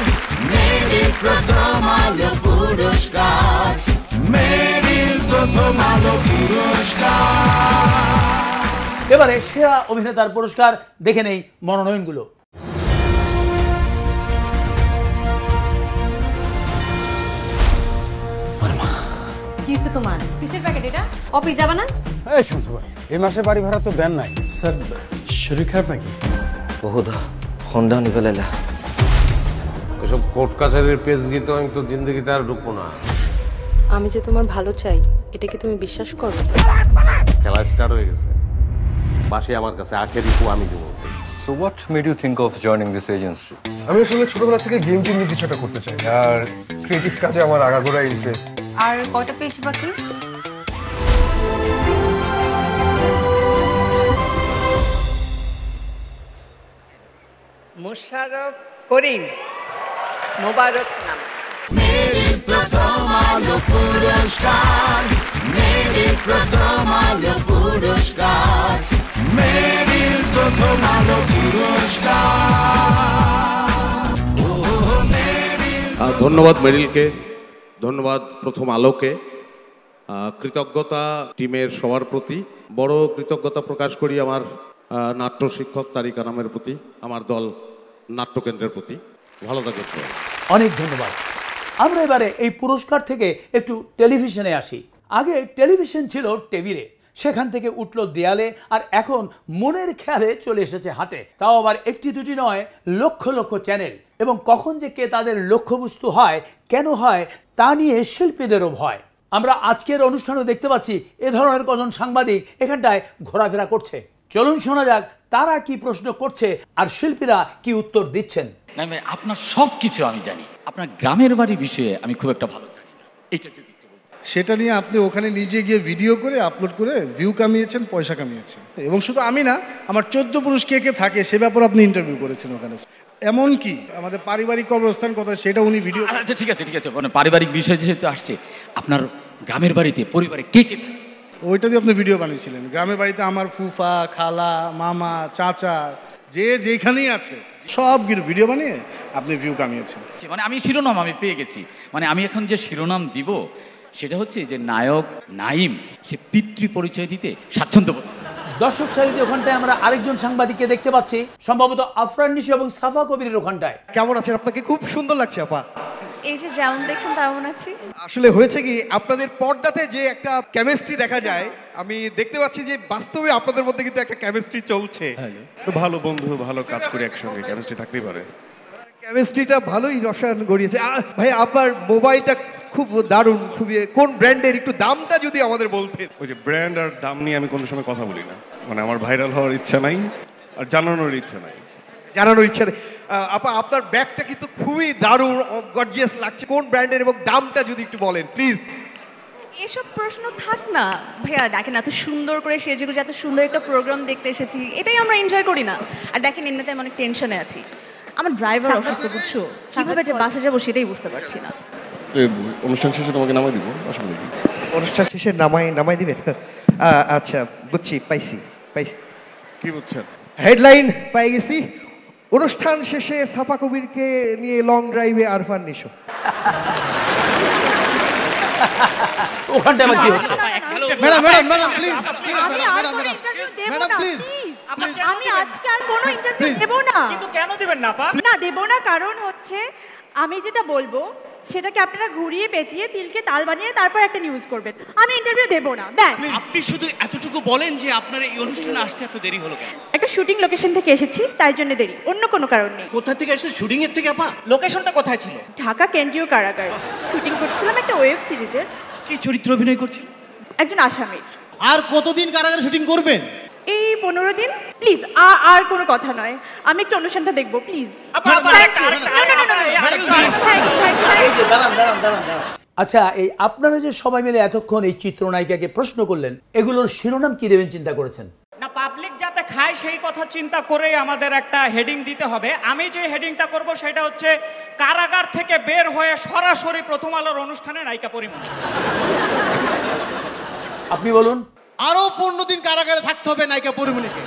মেরি প্রথম আলো পুরস্কার, মেরি প্রথম আলো পুরস্কার। এবারে সেরা অভিনেতার পুরস্কার দেখে নেই মনোনয়নগুলো। কি হচ্ছে তোমার? কিসের প্যাকেট এটা? অফিস যাবে না? এই শামসু ভাই, এই মাসে বাড়ি ভাড়া তো দেন নাই। স্যার শরীর খারাপ নাকি? বহুদা হন্ডা নিবে লাইলা। এসব কোর্ট কাছারির পেজ গীতে আমি তো জিন্দগিতে আর ঢুকবো না। আমি যে তোমার ভালো চাই, এটা কি তুমি বিশ্বাস করো? খেলা স্টার্ট হয়ে গেছে, বাসে আমার কাছে আখের রিপু আমি দেবো। So what made you think of joining this agency? আমি আসলে ছোটবেলা থেকে গেম টিম নিয়ে কিছু একটা করতে চাই, আর ক্রিয়েটিভ কাজে আমার আগাগোড়া ইন্টারেস্ট। আর কয়টা পেজ বাকি? মুশারফ করিম, মোবারক নাম। মেরি প্রথম আলো পুরস্কার, মেরি প্রথম আলো পুরস্কার, মেরি প্রথম আলো পুরস্কার। ধন্যবাদ মেরিলকে, ধন্যবাদ প্রথম আলোকে, কৃতজ্ঞতা টিমের সবার প্রতি। বড় কৃতজ্ঞতা প্রকাশ করি আমার নাট্য শিক্ষক তারিক আনামের প্রতি, আমার দল নাট্যকেন্দ্রের প্রতি। ভালো থাকবেন সবাই। অনেক ধন্যবাদ। আমরা এবারে এই পুরস্কার থেকে একটু টেলিভিশনে আসি। আগে টেলিভিশন ছিল টেবিলে, সেখান থেকে উঠলো দেয়ালে, আর এখন মনের খেয়ালে চলে এসেছে হাতে। তাও আবার একটি দুটি নয়, লক্ষ লক্ষ চ্যানেল। এবং কখন যে কে তাদের লক্ষ্যবস্তু হয়, কেন হয়, তা নিয়ে শিল্পীদেরও ভয়। আমরা আজকের অনুষ্ঠানে দেখতে পাচ্ছি এ ধরনের কজন সাংবাদিক এখানটায় ঘোরাফেরা করছে। চলুন শোনা যাক তারা কি প্রশ্ন করছে আর শিল্পীরা কি উত্তর দিচ্ছেন। আপনার সব কিছু আমি জানি, আপনার গ্রামের বাড়ি বিষয়ে আমি খুব একটা ভালো জানি না, এটা যদি সেটা নিয়ে আপনি ওখানে নিজে গিয়ে ভিডিও করে আপলোড করে ভিউ কামিয়েছেন, পয়সা কামিয়েছেন। এবং শুধু আমি না, আমার 14 পুরুষ কে কে থাকে সে ব্যাপারে আপনি ইন্টারভিউ করেছেন ওখানে। এমনকি আমাদের পারিবারিক অবস্থান কথা সেটা উনি ভিডিও। আচ্ছা ঠিক আছে মানে পারিবারিক বিষয় যেহেতু আসছে, আপনার গ্রামের বাড়িতে পরিবারে কে কে থাকে? ওইটা দিয়ে আপনি ভিডিও বানিয়েছিলেন। গ্রামের বাড়িতে আমার ফুফা, খালা, মামা, চাচা যে যেখানেই আছে সব ভিডিও বানিয়ে আপনি ভিউ কামিয়েছেন। মানে আমি শিরোনাম আমি পেয়ে গেছি, মানে আমি এখন যে শিরোনাম দিব সেটা হচ্ছে যে নায়ক নাইম সে পিতৃ পরিচয় দিতে স্বাচ্ছন্দ্য বোধ। দর্শক সারিতে ওখানটায় আমরা আরেকজন সাংবাদিককে দেখতে পাচ্ছি, সম্ভবত আফরান নিশো এবং সাফা কবিরের ওখানটায়। কেমন আছেন? আপনাকে খুব সুন্দর লাগছে আপা। এই যে যেমন দেখছেন তেমন আছি। আসলে হয়েছে কি, আপনাদের পর্দাতে যে একটা কেমিস্ট্রি দেখা যায়, আমি দেখতে পাচ্ছি যে বাস্তবে আপনাদের মধ্যে কিন্তু একটা কেমিস্ট্রি চলছে। ভালো বন্ধু, ভালো কাজ করে একসঙ্গে কেমিস্ট্রি থাকতেই পারে। কেমিস্ট্রিটা ভালোই রসায়ন গড়িয়েছে। ভাই আপনার মোবাইলটা খুব দারুণ, খুবই। কোন ব্র্যান্ডের, একটু দামটা যদি আমাদের বলতেন। ওই যে ব্র্যান্ড আর দাম নিয়ে আমি কোনো সময় কথা বলি না, মানে আমার ভাইরাল হওয়ার ইচ্ছা নাই আর জানানোর ইচ্ছা নাই। জানানোর ইচ্ছা নেই। আপা আপনার ব্যাগটা কিন্তু খুবই দারুণ, গর্জিয়াস লাগছে। কোন ব্র্যান্ডের এবং দামটা যদি একটু বলেন প্লিজ। এসব প্রশ্ন থাক না ভাইয়া, দেখেন এত সুন্দর করে সেজেগুজে এত সুন্দর একটা প্রোগ্রাম দেখতে এসেছি, এটাই আমরা এনজয় করি না? আর দেখেন এমনিতে আমি অনেক টেনশনে আছি, আমার ড্রাইভার অসুস্থ, বুঝছো? কিভাবে যে বাসা যাবো সেটাই বুঝতে পারছি না। অনুষ্ঠান শেষে তোমাকে নামাই দিব, অসুবিধা নেই। অনুষ্ঠান শেষে নামাই দিবেন? আচ্ছা বুঝছি, পাইছি। কি বুঝছেন? হেডলাইন পাই গেছি, অনুষ্ঠান শেষে সাফা কবিরকে নিয়ে লং ড্রাইভে আরফান নিশো। ওখানটা কি হচ্ছে? Madam please, madam please. আমি আজকে আর কোনো ইন্টারভিউ দেব না। কিন্তু কেন দিবেন না আপা? না দেব না, কারণ হচ্ছে আমি যেটা বলবো সেটাকে আপনারা ঘুরিয়ে পেঁচিয়ে তিলকে তাল বানিয়ে তারপর একটা নিউজ করবেন। আমি ইন্টারভিউ দেব না, ব্যাস। আপনি শুধু এতটুকু বলেন যে আপনার এই অনুষ্ঠানে আসতে এত দেরি হলো কেন? একটা শুটিং লোকেশন থেকে এসেছি, তাই জন্য দেরি, অন্য কোনো কারণ নেই। কোথা থেকে এসেছে? শুটিং এর থেকে আপা? লোকেশনটা কোথায় ছিল? ঢাকা কেন্দ্রীয় কারাগার। শুটিং করছিলাম একটা ওয়েব সিরিজের। কি চরিত্র অভিনয় করছেন? একজন আসামির। আর কতদিন কারাগারে শুটিং করবেন? এই 15 দিন। প্লিজ আর কোনো কথা নয়, আমি একটু অনুষ্ঠানটা দেখবো প্লিজ। আচ্ছা, এই আপনারা যে সবাই মিলে এতক্ষণ এই চিত্রনায়িকাকে প্রশ্ন করলেন, এগুলোর শিরোনাম কি দেবেন চিন্তা করেছেন? না, পাবলিক যাতে খায় সেই কথা চিন্তা করেই আমাদের একটা হেডিং দিতে হবে। আমি যে হেডিংটা করব সেটা হচ্ছে কারাগার থেকে বের হয়ে সরাসরি প্রথম আলোর অনুষ্ঠানে নায়িকা পরিমণি। আপনি বলুন। আরো 15 দিন কারাগারে থাকতে হবে নায়িকা পরিমণিকে।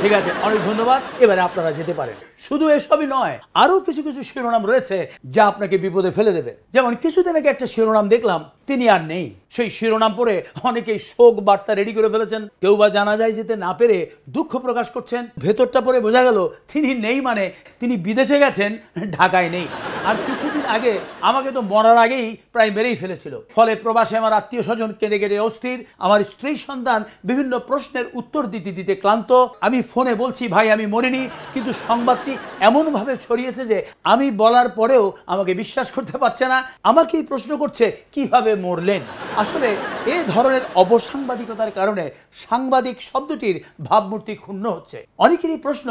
ঠিক আছে, অনেক ধন্যবাদ। এবারে আপনারা যেতে পারেন। শুধু এসবই নয়, আরো কিছু কিছু শিরোনাম রয়েছে যা আপনাকে বিপদে ফেলে দেবে। যেমন কিছুদিন আগে একটা শিরোনাম দেখলাম, তিনি আর নেই। সেই শিরোনাম পড়ে অনেকেই শোক বার্তা রেডি করে ফেলেছেন। কেউ বা জানাজায় যেতে না পেরে দুঃখ প্রকাশ করছেন। ভেতরটা পড়ে বোঝা গেল তিনি নেই, মানে তিনি বিদেশে গেছেন, ঢাকায় নেই। আর কিছুদিন আগে আমাকে তো মরার আগেই প্রায় মেরেই ফেলেছিল। ফলে প্রবাসে আমার আত্মীয় স্বজন কেঁদে কেটে অস্থির, আমার স্ত্রী সন্তান বিভিন্ন প্রশ্নের উত্তর দিতে দিতে ক্লান্ত। আমি ফোনে বলছি ভাই আমি মরিনি, কিন্তু সংবাদটি এমনভাবে ছড়িয়েছে যে আমি বলার পরেও আমাকে বিশ্বাস করতে পারছে না। আমাকেই প্রশ্ন করছে কিভাবে মরলেন। আসলে এই ধরনের অবসাংবাদিকতার কারণে সাংবাদিক শব্দটির ভাবমূর্তি ক্ষুণ্ণ হচ্ছে। অনেকেরই প্রশ্ন,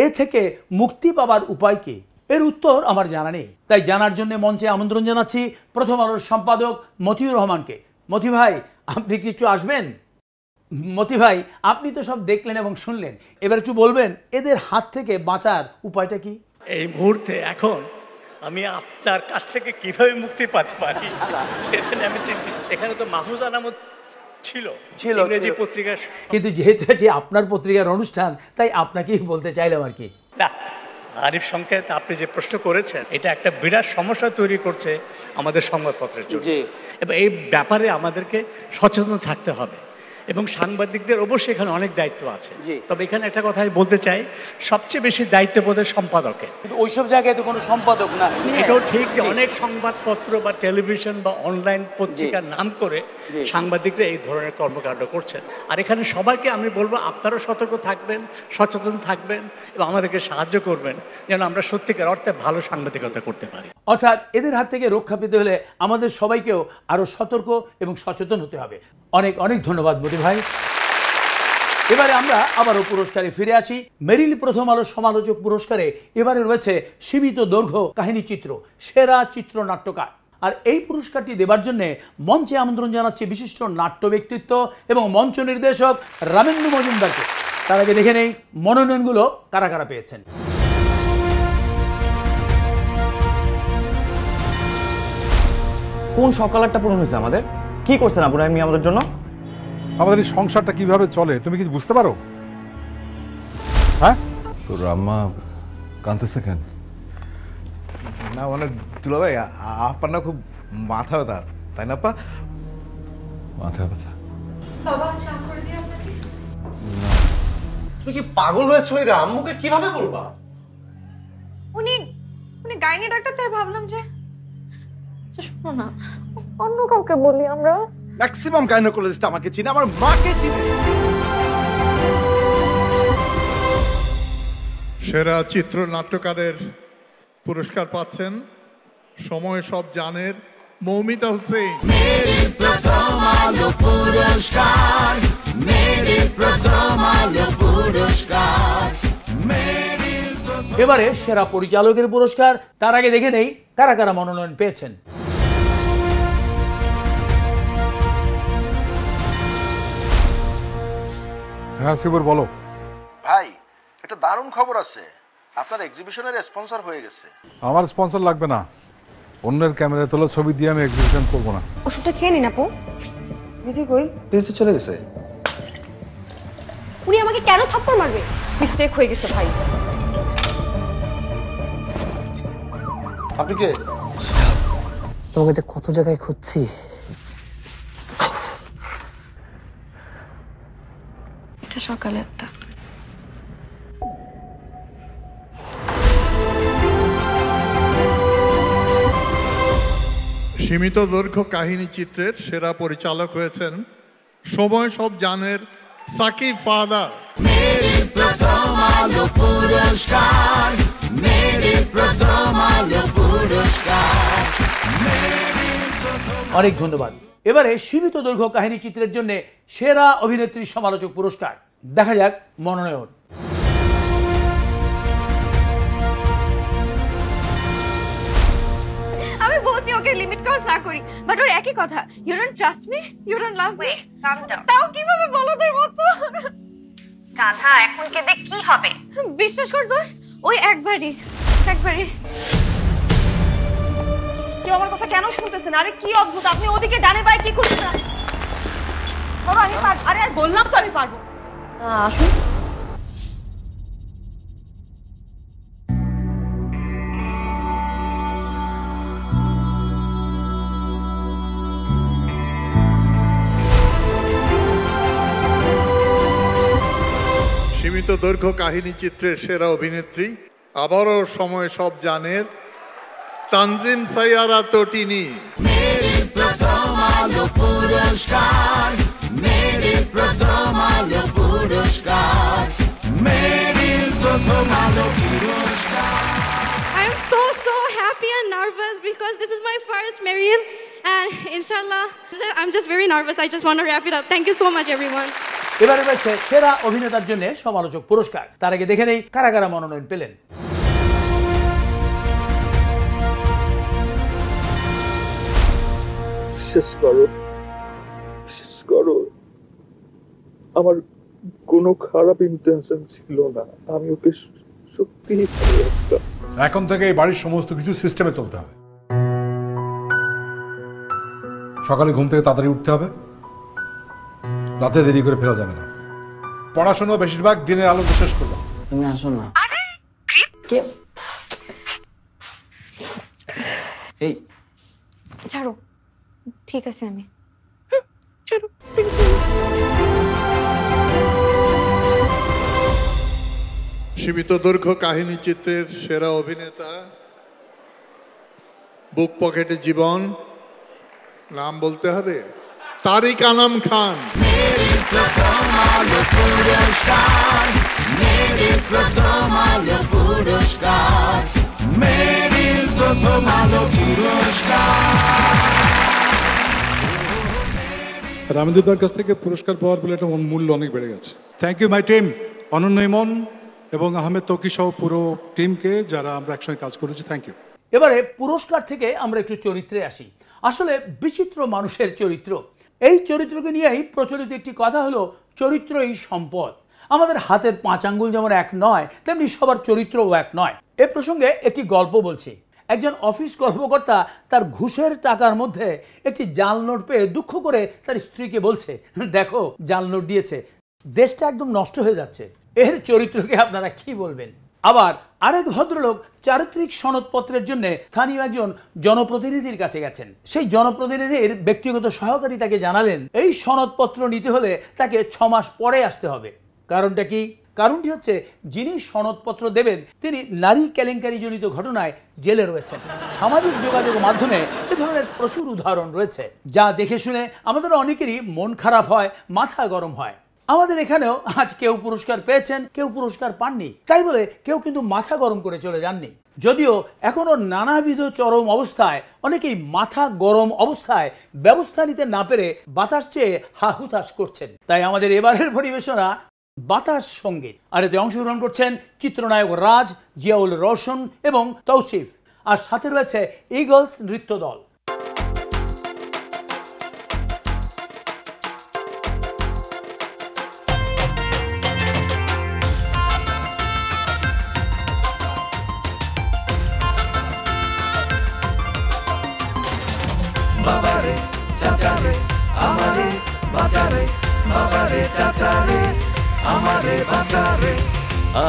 এ থেকে মুক্তি পাবার উপায় কি? এর উত্তর আমার জানা নেই। তাই জানার জন্য মঞ্চে আমন্ত্রণ জানাচ্ছি প্রথম আলোর সম্পাদক মতিউর রহমানকে। মতি ভাই, আপনি কি একটু আসবেন? মতি ভাই, আপনি তো সব দেখলেন এবং শুনলেন, এবার একটু বলবেন এদের হাত থেকে বাঁচার উপায়টা কি? এই মুহূর্তে এখন আমি আপনার কাছ থেকে কিভাবে মুক্তি পেতে পারি সেটা আমি চিন্তিত। এখানে তো মাহফুজ আনামত ছিল ইংরেজি পত্রিকার, কিন্তু যেহেতু এটি আপনার পত্রিকার অনুষ্ঠান তাই আপনাকেই বলতে চাইলাম আর কি। না, আরিফ সংকেত, আপনি যে প্রশ্ন করেছেন এটা একটা বিরাট সমস্যা তৈরি করছে আমাদের সংবাদপত্রের জন্য। এবং এই ব্যাপারে আমাদেরকে সচেতন থাকতে হবে এবং সাংবাদিকদের অবশ্যই এখানে অনেক দায়িত্ব আছে। তবে এখানে একটা কথাই বলতে চাই, সবচেয়ে বেশি দায়িত্ব বোধহয় সম্পাদকের। কিন্তু ওইসব জায়গায় তো কোনো সম্পাদক না। এটাও ঠিক যে অনেক সংবাদপত্র বা টেলিভিশন বা অনলাইন পত্রিকার নাম করে সাংবাদিকরা এই ধরনের কর্মকাণ্ড করছেন। আর এখানে সবাইকে আমি বলবো আপনারাও সতর্ক থাকবেন, সচেতন থাকবেন এবং আমাদেরকে সাহায্য করবেন যেন আমরা সত্যিকার অর্থে ভালো সাংবাদিকতা করতে পারি। অর্থাৎ এদের হাত থেকে রক্ষা পেতে হলে আমাদের সবাইকেও আরো সতর্ক এবং সচেতন হতে হবে। অনেক অনেক ধন্যবাদ মোদি ভাই। এবারে আমরা আবারও পুরস্কারে ফিরে আসি। মেরিল প্রথম আলো সমালোচক পুরস্কারে এবারে রয়েছে সীমিত দৈর্ঘ্য কাহিনী চিত্র সেরা চিত্রনাট্যকার। আর এই পুরস্কারটি দেবার জন্য মঞ্চে আমন্ত্রণ জানাচ্ছি বিশিষ্ট নাট্য ব্যক্তিত্ব এবং মঞ্চ নির্দেশক রামেন্দু মজুমদারকে। তার আগে দেখে নেই মনোনয়নগুলো কারা কারা পেয়েছেন। কোন সকালটা পূরণ হয়েছে আমাদের? কি করছেন আবু রাহিম আমাদের জন্য? আমাদের এই সংসারটা কিভাবে চলে তুমি কি বুঝতে পারো? হ্যাঁ, তোর আম্মা কাঁদতেছে কেন? না মানে দুলা ভাই আপনার না খুব মাথা ব্যথা, তাই না আপা? মাথা ব্যথা? বাবা চা করে দিই আপনাকে। তুমি কি পাগল হয়েছো? এরা আম্মুকে কিভাবে বলবা? উনি গাইনি ডাক্তার, তাই ভাবলাম যে শোনো না অন্য কাউকে বলি। আমরা ম্যাক্সিমাম গাইনোকোলজিস্ট আমাকে চিনে, আমার মাকে চিনে। সেরা চিত্রনাট্যকারের পুরস্কার পাচ্ছেন সময় সব জানের মৌমিতা হোসেন। এবারে সেরা পরিচালকের পুরস্কার। তার আগে দেখে নেই কারা কারা মনোনয়ন পেয়েছেন। হ্যাঁ সিবর বলো। ভাই একটা দারুণ খবর আছে, আপনার এক্সিবিশনের স্পন্সর হয়ে গেছে। আমার স্পন্সর লাগবে না, অন্যের ক্যামেরায় তোলা ছবি দিয়ে আমি এক্সিবিশন করব না। ওষুধটা খেয়ে নিন আপু। দিদি কই? দিদি তো চলে গেছে। উনি আমাকে কেন থাপ্পড় মারবে? মিস্টেক হয়ে গেছে ভাই। আপনি কে? তোমাকে যে কত জায়গায় খুঁজছি। এটা সকালেরটা। সীমিত দৈর্ঘ্য কাহিনী চিত্রের সেরা পরিচালক হয়েছেন সময় সব জানের সাকিব ফাহাদ। অনেক ধন্যবাদ। এবারে সীমিত দৈর্ঘ্য কাহিনী চিত্রের জন্য সেরা অভিনেত্রী সমালোচক পুরস্কার। দেখা যাক মনোনয়ন। আমি বলছি ওকে লিমিট ক্রস না করি, বাট ওর একই কথা, you don't trust me, you don't love me. তাও কিভাবে বলদের মতো? গাধা, এখন কেঁদে কি হবে? বিশ্বাস কর দোস্ত, ওই একবারই। কেউ আমার কথা কেন শুনতেছেন? আরে কি অদ্ভুত, আপনি ওদিকে ডানে বাই কি করছেন? বাবা আমি পারবো। আরে আর বললাম তো আমি পারবো। আসুন। সীমিত দৈর্ঘ্য কাহিনী চিত্রের সেরা অভিনেত্রী আবারও সময় সব জানের তানজিম সাইয়ারা তটিনী। I am so happy and nervous because this is my first Meryl, and inshallah I'm just very nervous. I just want to wrap it up. Thank you so much everyone. এবারে রয়েছে সেরা অভিনেতার জন্য সমালোচক পুরস্কার। তার আগে দেখে নেই কারা কারা মনোনয়ন পেলেন। বিশ্বাস করো আমার কোনো খারাপ ইন্টেনশন ছিল না, আমি ওকে সত্যিই ভালোবাসতাম। এখন থেকে এই বাড়ির সমস্ত কিছু সিস্টেমে চলতে হবে। সকালে ঘুম থেকে তাড়াতাড়ি উঠতে হবে, রাতে দেরি করে ফেরা যাবে না। পড়াশোনা বেশিরভাগ দিনের আলোতে শেষ করবে। তুমি আসো না। আরে কে এই ছাড়ো, ঠিক আছে আমি সীমিত দৈর্ঘ্য কাহিনী চিত্রের সেরা অভিনেতা, বুক পকেটে জীবন, নাম বলতে হবে তারিক আনাম খান। রামিন্দুদার কাছ থেকে পুরস্কার পাওয়ার বলে একটা মূল্য অনেক বেড়ে গেছে। থ্যাংক ইউ মাই টিম, অনন্য ইমন এবং আহমেদ তৌকি সহ পুরো টিমকে যারা আমরা একসঙ্গে কাজ করেছি, থ্যাংক ইউ। এবারে পুরস্কার থেকে আমরা একটু চরিত্রে আসি। আসলে বিচিত্র মানুষের চরিত্র, এই চরিত্রকে নিয়েই প্রচলিত একটি কথা হলো চরিত্রই সম্পদ। আমাদের হাতের 5 আঙ্গুল যেমন এক নয়, তেমনি সবার চরিত্রও এক নয়। এ প্রসঙ্গে একটি গল্প বলছি। একজন অফিস কর্মকর্তা তার ঘুষের টাকার মধ্যে একটি জাল নোট পেয়ে দুঃখ করে তার স্ত্রীকে বলছে, দেখো জাল নোট দিয়েছে, দেশটা একদম নষ্ট হয়ে যাচ্ছে। এর চরিত্রকে আপনারা কি বলবেন? আবার আরেক ভদ্রলোক চারিত্রিক সনদপত্রের জন্য স্থানীয় একজন জনপ্রতিনিধির কাছে গেছেন। সেই জনপ্রতিনিধির ব্যক্তিগত সহকারী তাকে জানালেন এই সনদপত্র নিতে হলে তাকে 6 মাস পরে আসতে হবে। কারণটা কি? কারণটি হচ্ছে যিনি সনদপত্র দেবেন তিনি নারী কেলেঙ্কারিজনিত ঘটনায় জেলে রয়েছেন। সামাজিক যোগাযোগ মাধ্যমে এ ধরনের প্রচুর উদাহরণ রয়েছে, যা দেখে শুনে আমাদের অনেকেরই মন খারাপ হয়, মাথা গরম হয়। আমাদের এখানেও আজ কেউ পুরস্কার পেয়েছেন, কেউ পুরস্কার পাননি, তাই বলে কেউ কিন্তু মাথা গরম করে চলে যাননি। যদিও এখনো নানাবিধ চরম অবস্থায় অনেকেই মাথা গরম অবস্থায় ব্যবস্থা নিতে না পেরে বাতাস চেয়ে হাহুতাশ করছেন। তাই আমাদের এবারের পরিবেশনা বাতাস সঙ্গীত। আর এতে অংশগ্রহণ করছেন চিত্রনায়ক রাজ, জিয়াউল রোশন এবং তৌসিফ, আর সাথে রয়েছে ইগলস নৃত্য দল। বাবারে চাচারে আমারে বাজারে, বাবারে চাচারে আমারে বাজারে,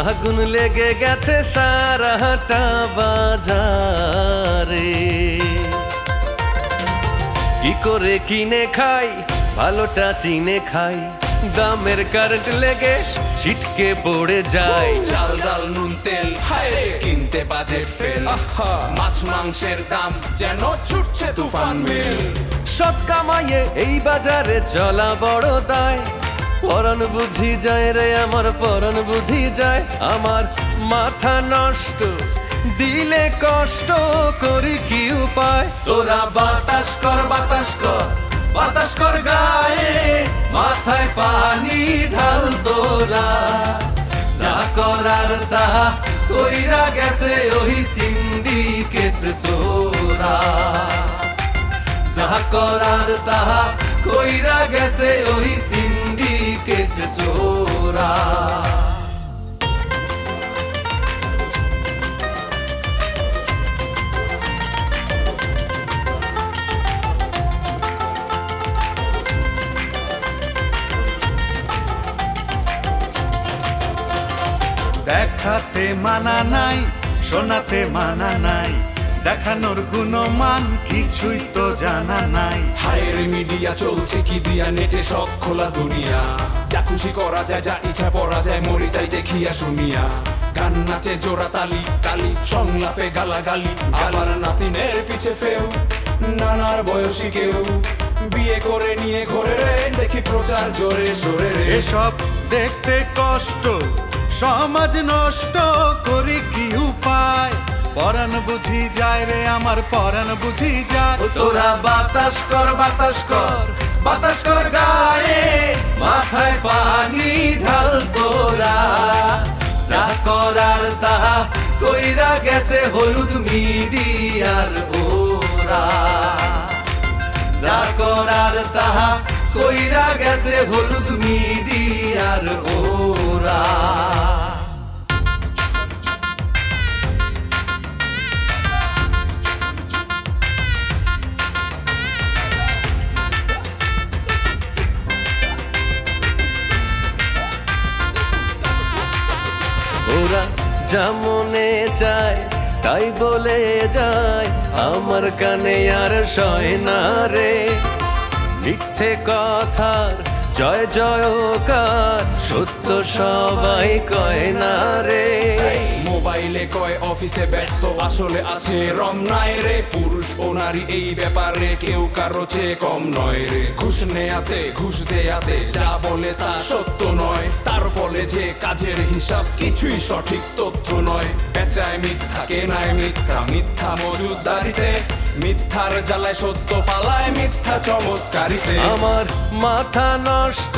আগুন লেগে গেছে সারাটা বাজারে। কি করে কিনে খাই, ভালোটা চিনে খাই, দামের কারেন্ট লেগে ছিটকে পড়ে যায়। চাল ডাল নুন তেল হায়রে কিনতে বাজেট ফেল, মাছ মাংসের দাম যেন ছুটছে তুফান মেল। সৎ কামাইয়ে এই বাজারে চলা বড় দায়, পরাণ বুঝি যায় রে আমার পরাণ বুঝি যায়। আমার মাথা নষ্ট দিলে কষ্ট করি কি উপায়। তোরা বাতাস কর বাতাস কর বাতাস কর গায়ে, মাথায় পানি ঢাল তোরা, যা করার তাহা কইরা গেছে ওই সিন্ডিকেট সোরা। যা করার তাহা কইরা গেছে ওই সিন্ডিকেট সোরা। দেখাতে মানা নাই, শোনাতে মানা নাই, দেখানোর গুণমান কিছুই তো জানা নাই। হায়ের মিডিয়া চলছে কি দিয়া, নেটে সব খোলা দুনিয়া, যা খুশি করা যায়, যা ইচ্ছা পড়া যায়, মরি তাই দেখিয়া শুনিয়া। গান নাচে জোড়া তালি তালি, সংলাপে গালাগালি, আবার নাতিনের পিছে ফেউ, নানার বয়সী কেউ বিয়ে করে নিয়ে ঘরে রে, দেখি প্রচার জোরে সোরে রে। এসব দেখতে কষ্ট, সমাজ নষ্ট করি কি উপায়, পরাণ বুঝি যায় রে আমার পরাণ বুঝি যায়। তোরা বাতাস কর বাতাস কর বাতাস কর গায়ে, মাথায় পানি ঢাল তোরা, যা করার তাহা কইরা গেছে হলুদ মিডিয়ার ওরা। যা করার তাহা কইরা গেছে হলুদ মিডিয়ার ওরা। ওরা যা মনে চায় তাই বলে যায় আমার কানে আর সয় না রে মিথ্যে কথার জয় জয়কার সত্য সবাই কয় না রে মোবাইলে কয় অফিসে ব্যস্ত আসলে আছে রম নাই রে পুরুষ ও নারী এই ব্যাপারে কেউ কারো চেয়ে কম নয় রে ঘুষ নেয়াতে ঘুষ দেয়াতে যা বলে তা সত্য নয় তার ফলে যে কাজের হিসাব কিছুই সঠিক তথ্য নয় বেচায় মিথ্যা কেনায় মিথ্যা মিথ্যা মজুদারিতে মিথ্যার জ্বালায় সত্য পালায় মিথ্যা চমৎকারিতে আমার মাথা নষ্ট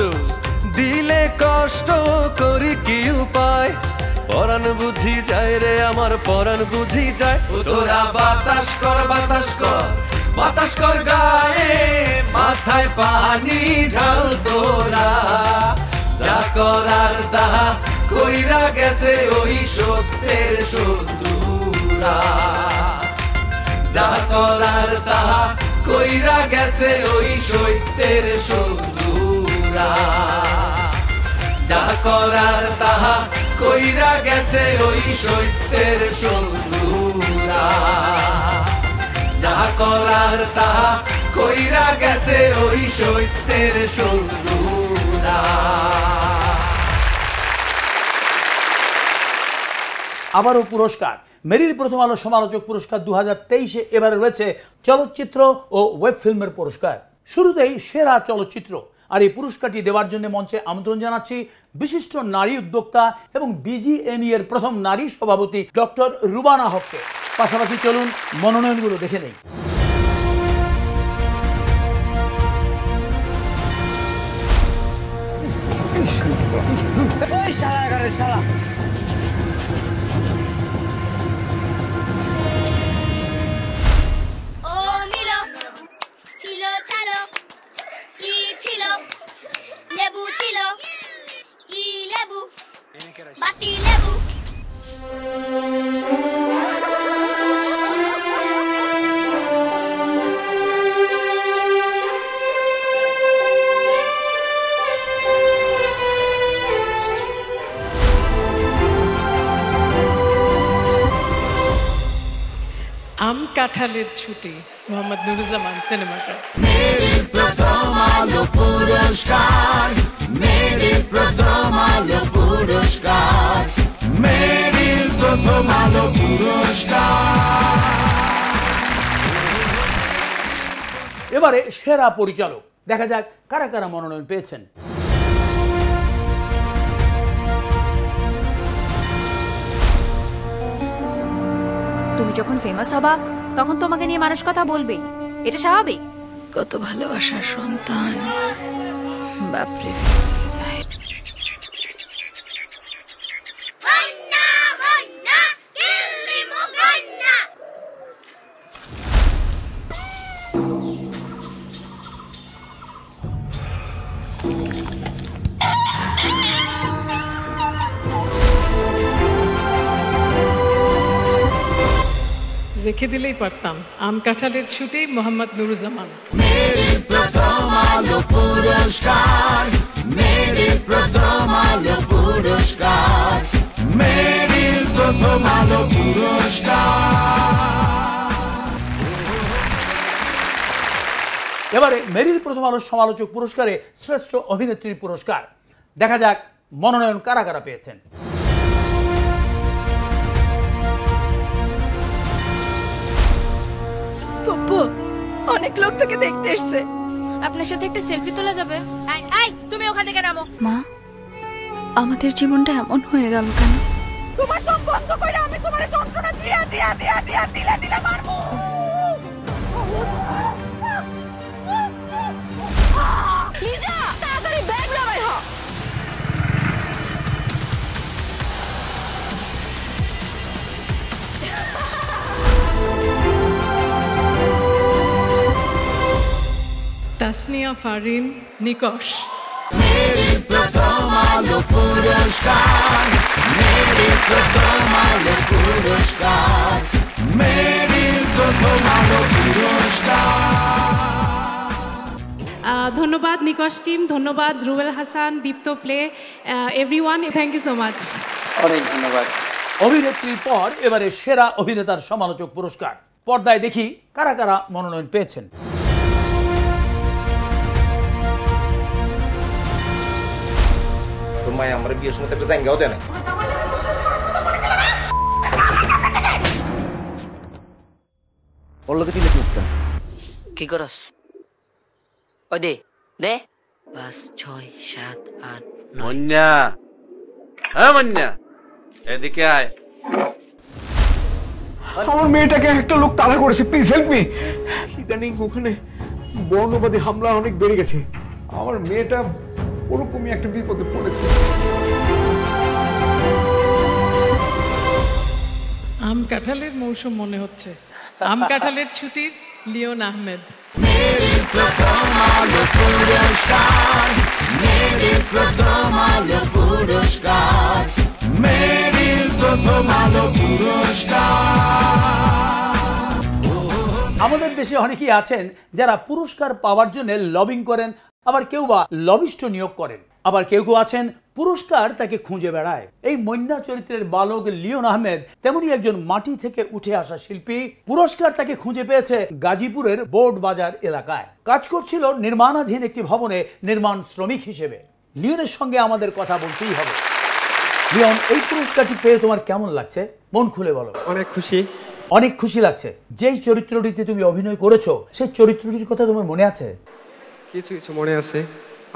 দিলে কষ্ট করি কি উপায় পরাণ বুঝি যায় রে আমার পরাণ বুঝি যায় তোরা বাতাস কর বাতাস কর গায়ে মাথায় পানি ঢাল তোরা যা করার তাহা কইরা গেছে ওই সত্যের শত্রুরা যা করার তাহা কইরা গেছে ওই সত্যের শত্রুরা যা করার তাহা কইরা গেছে ওই সত্যের শত্রুরা যা করার তাহা কইরা গেছে ওই সত্যের শত্রুরা আবারও পুরস্কার মেরিল প্রথম আলো সমালোচক পুরস্কার 2023-এ এবারে রয়েছে চলচ্চিত্র ও ওয়েব ফিল্মের পুরস্কার শুরুতেই সেরা চলচ্চিত্র আর এই পুরস্কারটি দেওয়ার জন্য মঞ্চে আমন্ত্রণ জানাচ্ছি বিশিষ্ট নারী উদ্যোক্তা এবং বিজিএমই এর প্রথম নারী সভাপতি ডক্টর রুবানা হককে পাশাপাশি চলুন মনোনয়নগুলো দেখে নেই লেবু ছিল কি লেবু বাটি লেবু আম কাঁঠালের ছুটি মোহাম্মদ নুরুজ্জামান সিনেমাটা মেরিল প্রথম আলো পুরস্কার মেরিল প্রথম আলো পুরস্কার মেরিল প্রথম আলো পুরস্কার এবারে সেরা পরিচালক দেখা যাক কারা কারা মনোনয়ন পেয়েছেন তুমি যখন ফেমাস হবা তখন তোমাকে নিয়ে মানুষ কথা বলবেই এটা স্বাভাবিক কত ভালোবাসার সন্তান বাপরে যায় রেখে দিলেই পারতাম আম কাঁঠালের ছুটি মোহাম্মদ নুরুজ্জামান মেরিল প্রথম আলো পুরস্কার মেরিল প্রথম আলো পুরস্কার মেরিল প্রথম আলো পুরস্কার এবারে মেরিল প্রথম আলো সমালোচক পুরস্কারে শ্রেষ্ঠ অভিনেত্রীর পুরস্কার দেখা যাক মনোনয়ন কারা কারা পেয়েছেন পপ্পু অনেক লোক তোকে দেখতে এসেছে আপনার সাথে একটা সেলফি তোলা যাবে এই তুমি ওখান থেকে নামো মা আমাদের জীবনটা এমন হয়ে গেল কেন তোমার সব বন্ধ করে আমি তোমার যন্ত্রণা দিলে মারবো লিজা তাড়াতাড়ি ব্যাগ নাও বের হও তাসনিয়া ফারিন নিকশ মেরিল প্রথম আলো পুরস্কার মেরিল প্রথম আলো পুরস্কার মেরিল প্রথম আলো পুরস্কার ধন্যবাদ নিকশ টিম ধন্যবাদ Rubel Hasan Deepto play everyone thank you so much অনেক ধন্যবাদ অভিনেত্রীর পর এবারে সেরা অভিনেতার সমালোচক পুরস্কার। পর্দায় দেখি কারা কারা মনোনয়ন পেয়েছেন। তোমায় আমার বিয়ের সময় একটা জায়গাও দেয় না। ওর লোকে তিলে কিনস কেন? কি করস? ওই দে দে 5 6 7 8 মন্যা, হ্যাঁ মন্যা, এদিকে আয়। আমার মেয়েটাকে একটা লোক তাড়া করেছে, প্লিজ হেল্প মি। ইদানিং ওখানে বর্ণবাদী হামলা অনেক বেড়ে গেছে, আমার মেয়েটা ওরকমই একটা বিপদে পড়েছে। আম কাঁঠালের মৌসুম মনে হচ্ছে। আম কাঁঠালের ছুটির লিওন আহমেদ। আমাদের দেশে অনেকেই আছেন যারা পুরস্কার পাওয়ার জন্য লবিং করেন, আবার কেউ বা লবিস্ট নিয়োগ করেন, আবার কেউ কেউ আছেন পুরস্কার তাকে খুঁজে বেড়ায়। এই মন্যা চরিত্রের বালক লিওন আহমেদ তেমনি একজন মাটি থেকে উঠে আসা শিল্পী। পুরস্কার তাকে খুঁজে পেয়েছে গাজীপুরের বোর্ড বাজার এলাকায়। কাজ করছিল নির্মাণাধীন একটি ভবনে নির্মাণ শ্রমিক হিসেবে। লিওনের সঙ্গে আমাদের কথা বলতেই হবে। লিওন, এই পুরস্কারটি পেয়ে তোমার কেমন লাগছে? মন খুলে বলো। অনেক খুশি। অনেক খুশি লাগছে। যেই চরিত্রটিতে তুমি অভিনয় করেছো সেই চরিত্রটির কথা তোমার মনে আছে? কিছু কিছু মনে আছে,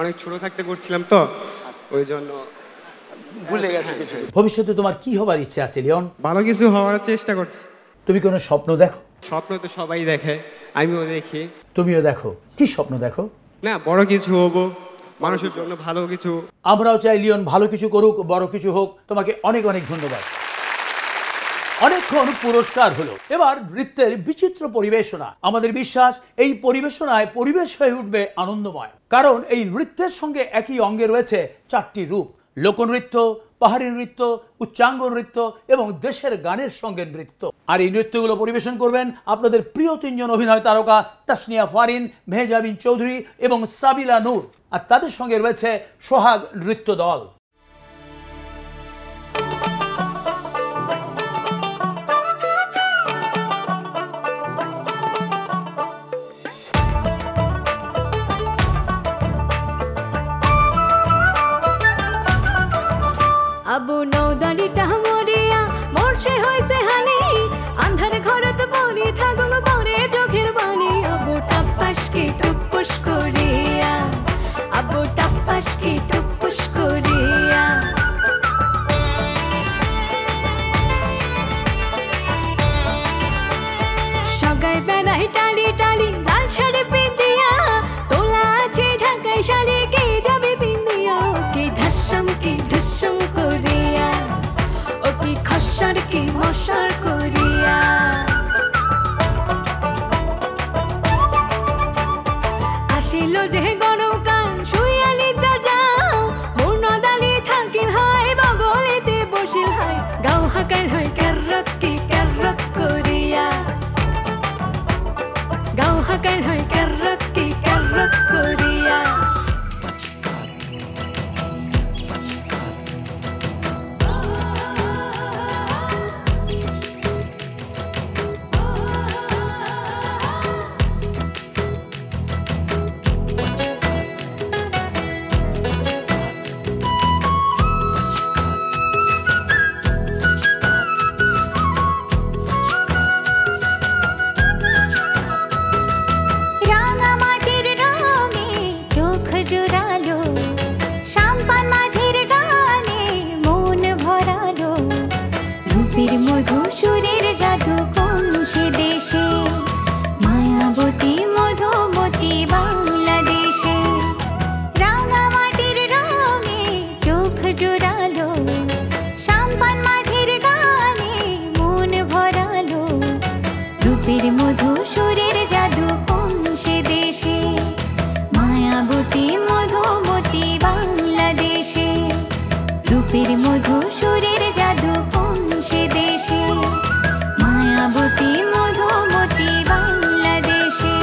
অনেক ছোট থাকতে করছিলাম তো, ওই জন্য ভুলে গেছি কিছু। ভবিষ্যতে তোমার কি হবার ইচ্ছে আছে লিওন? ভালো কিছু হওয়ার চেষ্টা করছি। তুমি কোনো স্বপ্ন দেখো? স্বপ্ন তো সবাই দেখে, আমিও দেখি। তুমিও দেখো? কি স্বপ্ন দেখো? না, বড় কিছু হবো, মানুষের জন্য ভালো কিছু। আমরাও চাই লিওন ভালো কিছু করুক, বড় কিছু হোক। তোমাকে অনেক অনেক ধন্যবাদ। অনেকক্ষণ পুরস্কার হলো, এবার নৃত্যের বিচিত্র পরিবেশনা। আমাদের বিশ্বাস এই পরিবেশনায় পরিবেশ হয়ে উঠবে আনন্দময়, কারণ এই নৃত্যের সঙ্গে একই অঙ্গে রয়েছে 4টি রূপ: লোকনৃত্য, পাহাড়ি নৃত্য, উচ্চাঙ্গ নৃত্য এবং দেশের গানের সঙ্গে নৃত্য। আর এই নৃত্যগুলো পরিবেশন করবেন আপনাদের প্রিয় 3 জন অভিনয় তারকা তাসনিয়া ফারিন, মেহজাবিন চৌধুরী এবং সাবিলা নূর। আর তাদের সঙ্গে রয়েছে সোহাগ নৃত্য দল। আবু নৌদানিটা মরিয়া মরছে হইছে হানি, আন্ধার ঘরত পড়ি থাকুক পরে চোখের বাণী। আবু টাপ্পাসকে টুপ্পুস করিয়া, আবু টাপ্পাসকে টুপ্পুস করিয়া। সগাই বেড়াই টালি টালি লাল শাড়ি পিন্দিয়া, তোলা আছে ঢাকায় শাড়ি কে যাবে পিন্দিয়া। কে ঢাসম কে ঢুসম করিয়া, ও কি খসর কি মশর করিয়া। আসিল যে গরমকাল শুয়ালিটা যাও, মনদালি থাকিল হয় বগলেতে বসিল হয়। গাও হাকাইল হয় কেরক কি কেরক করিয়া, গাও হাকাইল হয় কেরক কি কেরক করিয়া। মধুসূরের জাদু কোন সে দেশে, মায়াবতী মধুমতি বাংলাদেশে। রাঙা মাটির রঙে চোখ জোড়ালো, সাম্পান মাঝের গানে মন ভরালো। রূপের মধুসূরের জাদু কোন সে দেশে, মায়াবতী মধুমতি বাংলাদেশে। রূপের মধুসূরের জাদু কোন সে দেশে, মায়াবতী মধুমতি বাংলাদেশে।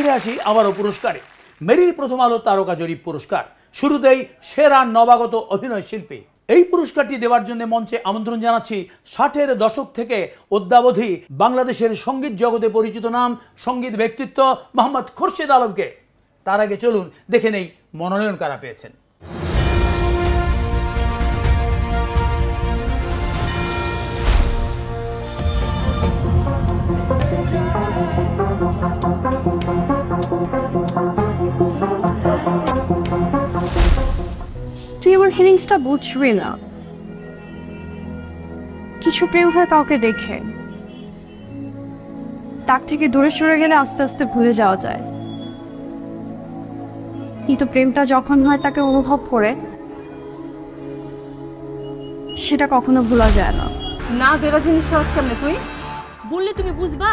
ফিরে আসি আবারও পুরস্কারে। মেরিল প্রথম আলো তারকা জরিপ পুরস্কার। শুরুতেই সেরা নবাগত অভিনয় শিল্পী। এই পুরস্কারটি দেওয়ার জন্য মঞ্চে আমন্ত্রণ জানাচ্ছি 60-এর দশক থেকে অদ্যাবধি বাংলাদেশের সঙ্গীত জগতে পরিচিত নাম, সঙ্গীত ব্যক্তিত্ব মোহাম্মদ খুরশিদ আলমকে। তার আগে চলুন দেখে নেই মনোনয়ন কারা পেয়েছেন। তুই আমার ফিলিংসটা বুঝবি না। কিছু প্রেম হয় কাউকে দেখে, তার থেকে দূরে সরে গেলে আস্তে আস্তে ভুলে যাওয়া যায়, কিন্তু প্রেমটা যখন হয় তাকে অনুভব করে সেটা কখনো ভোলা যায় না। না দেবা জিনিস সহজ কেমনে তুই বললে তুমি বুঝবা?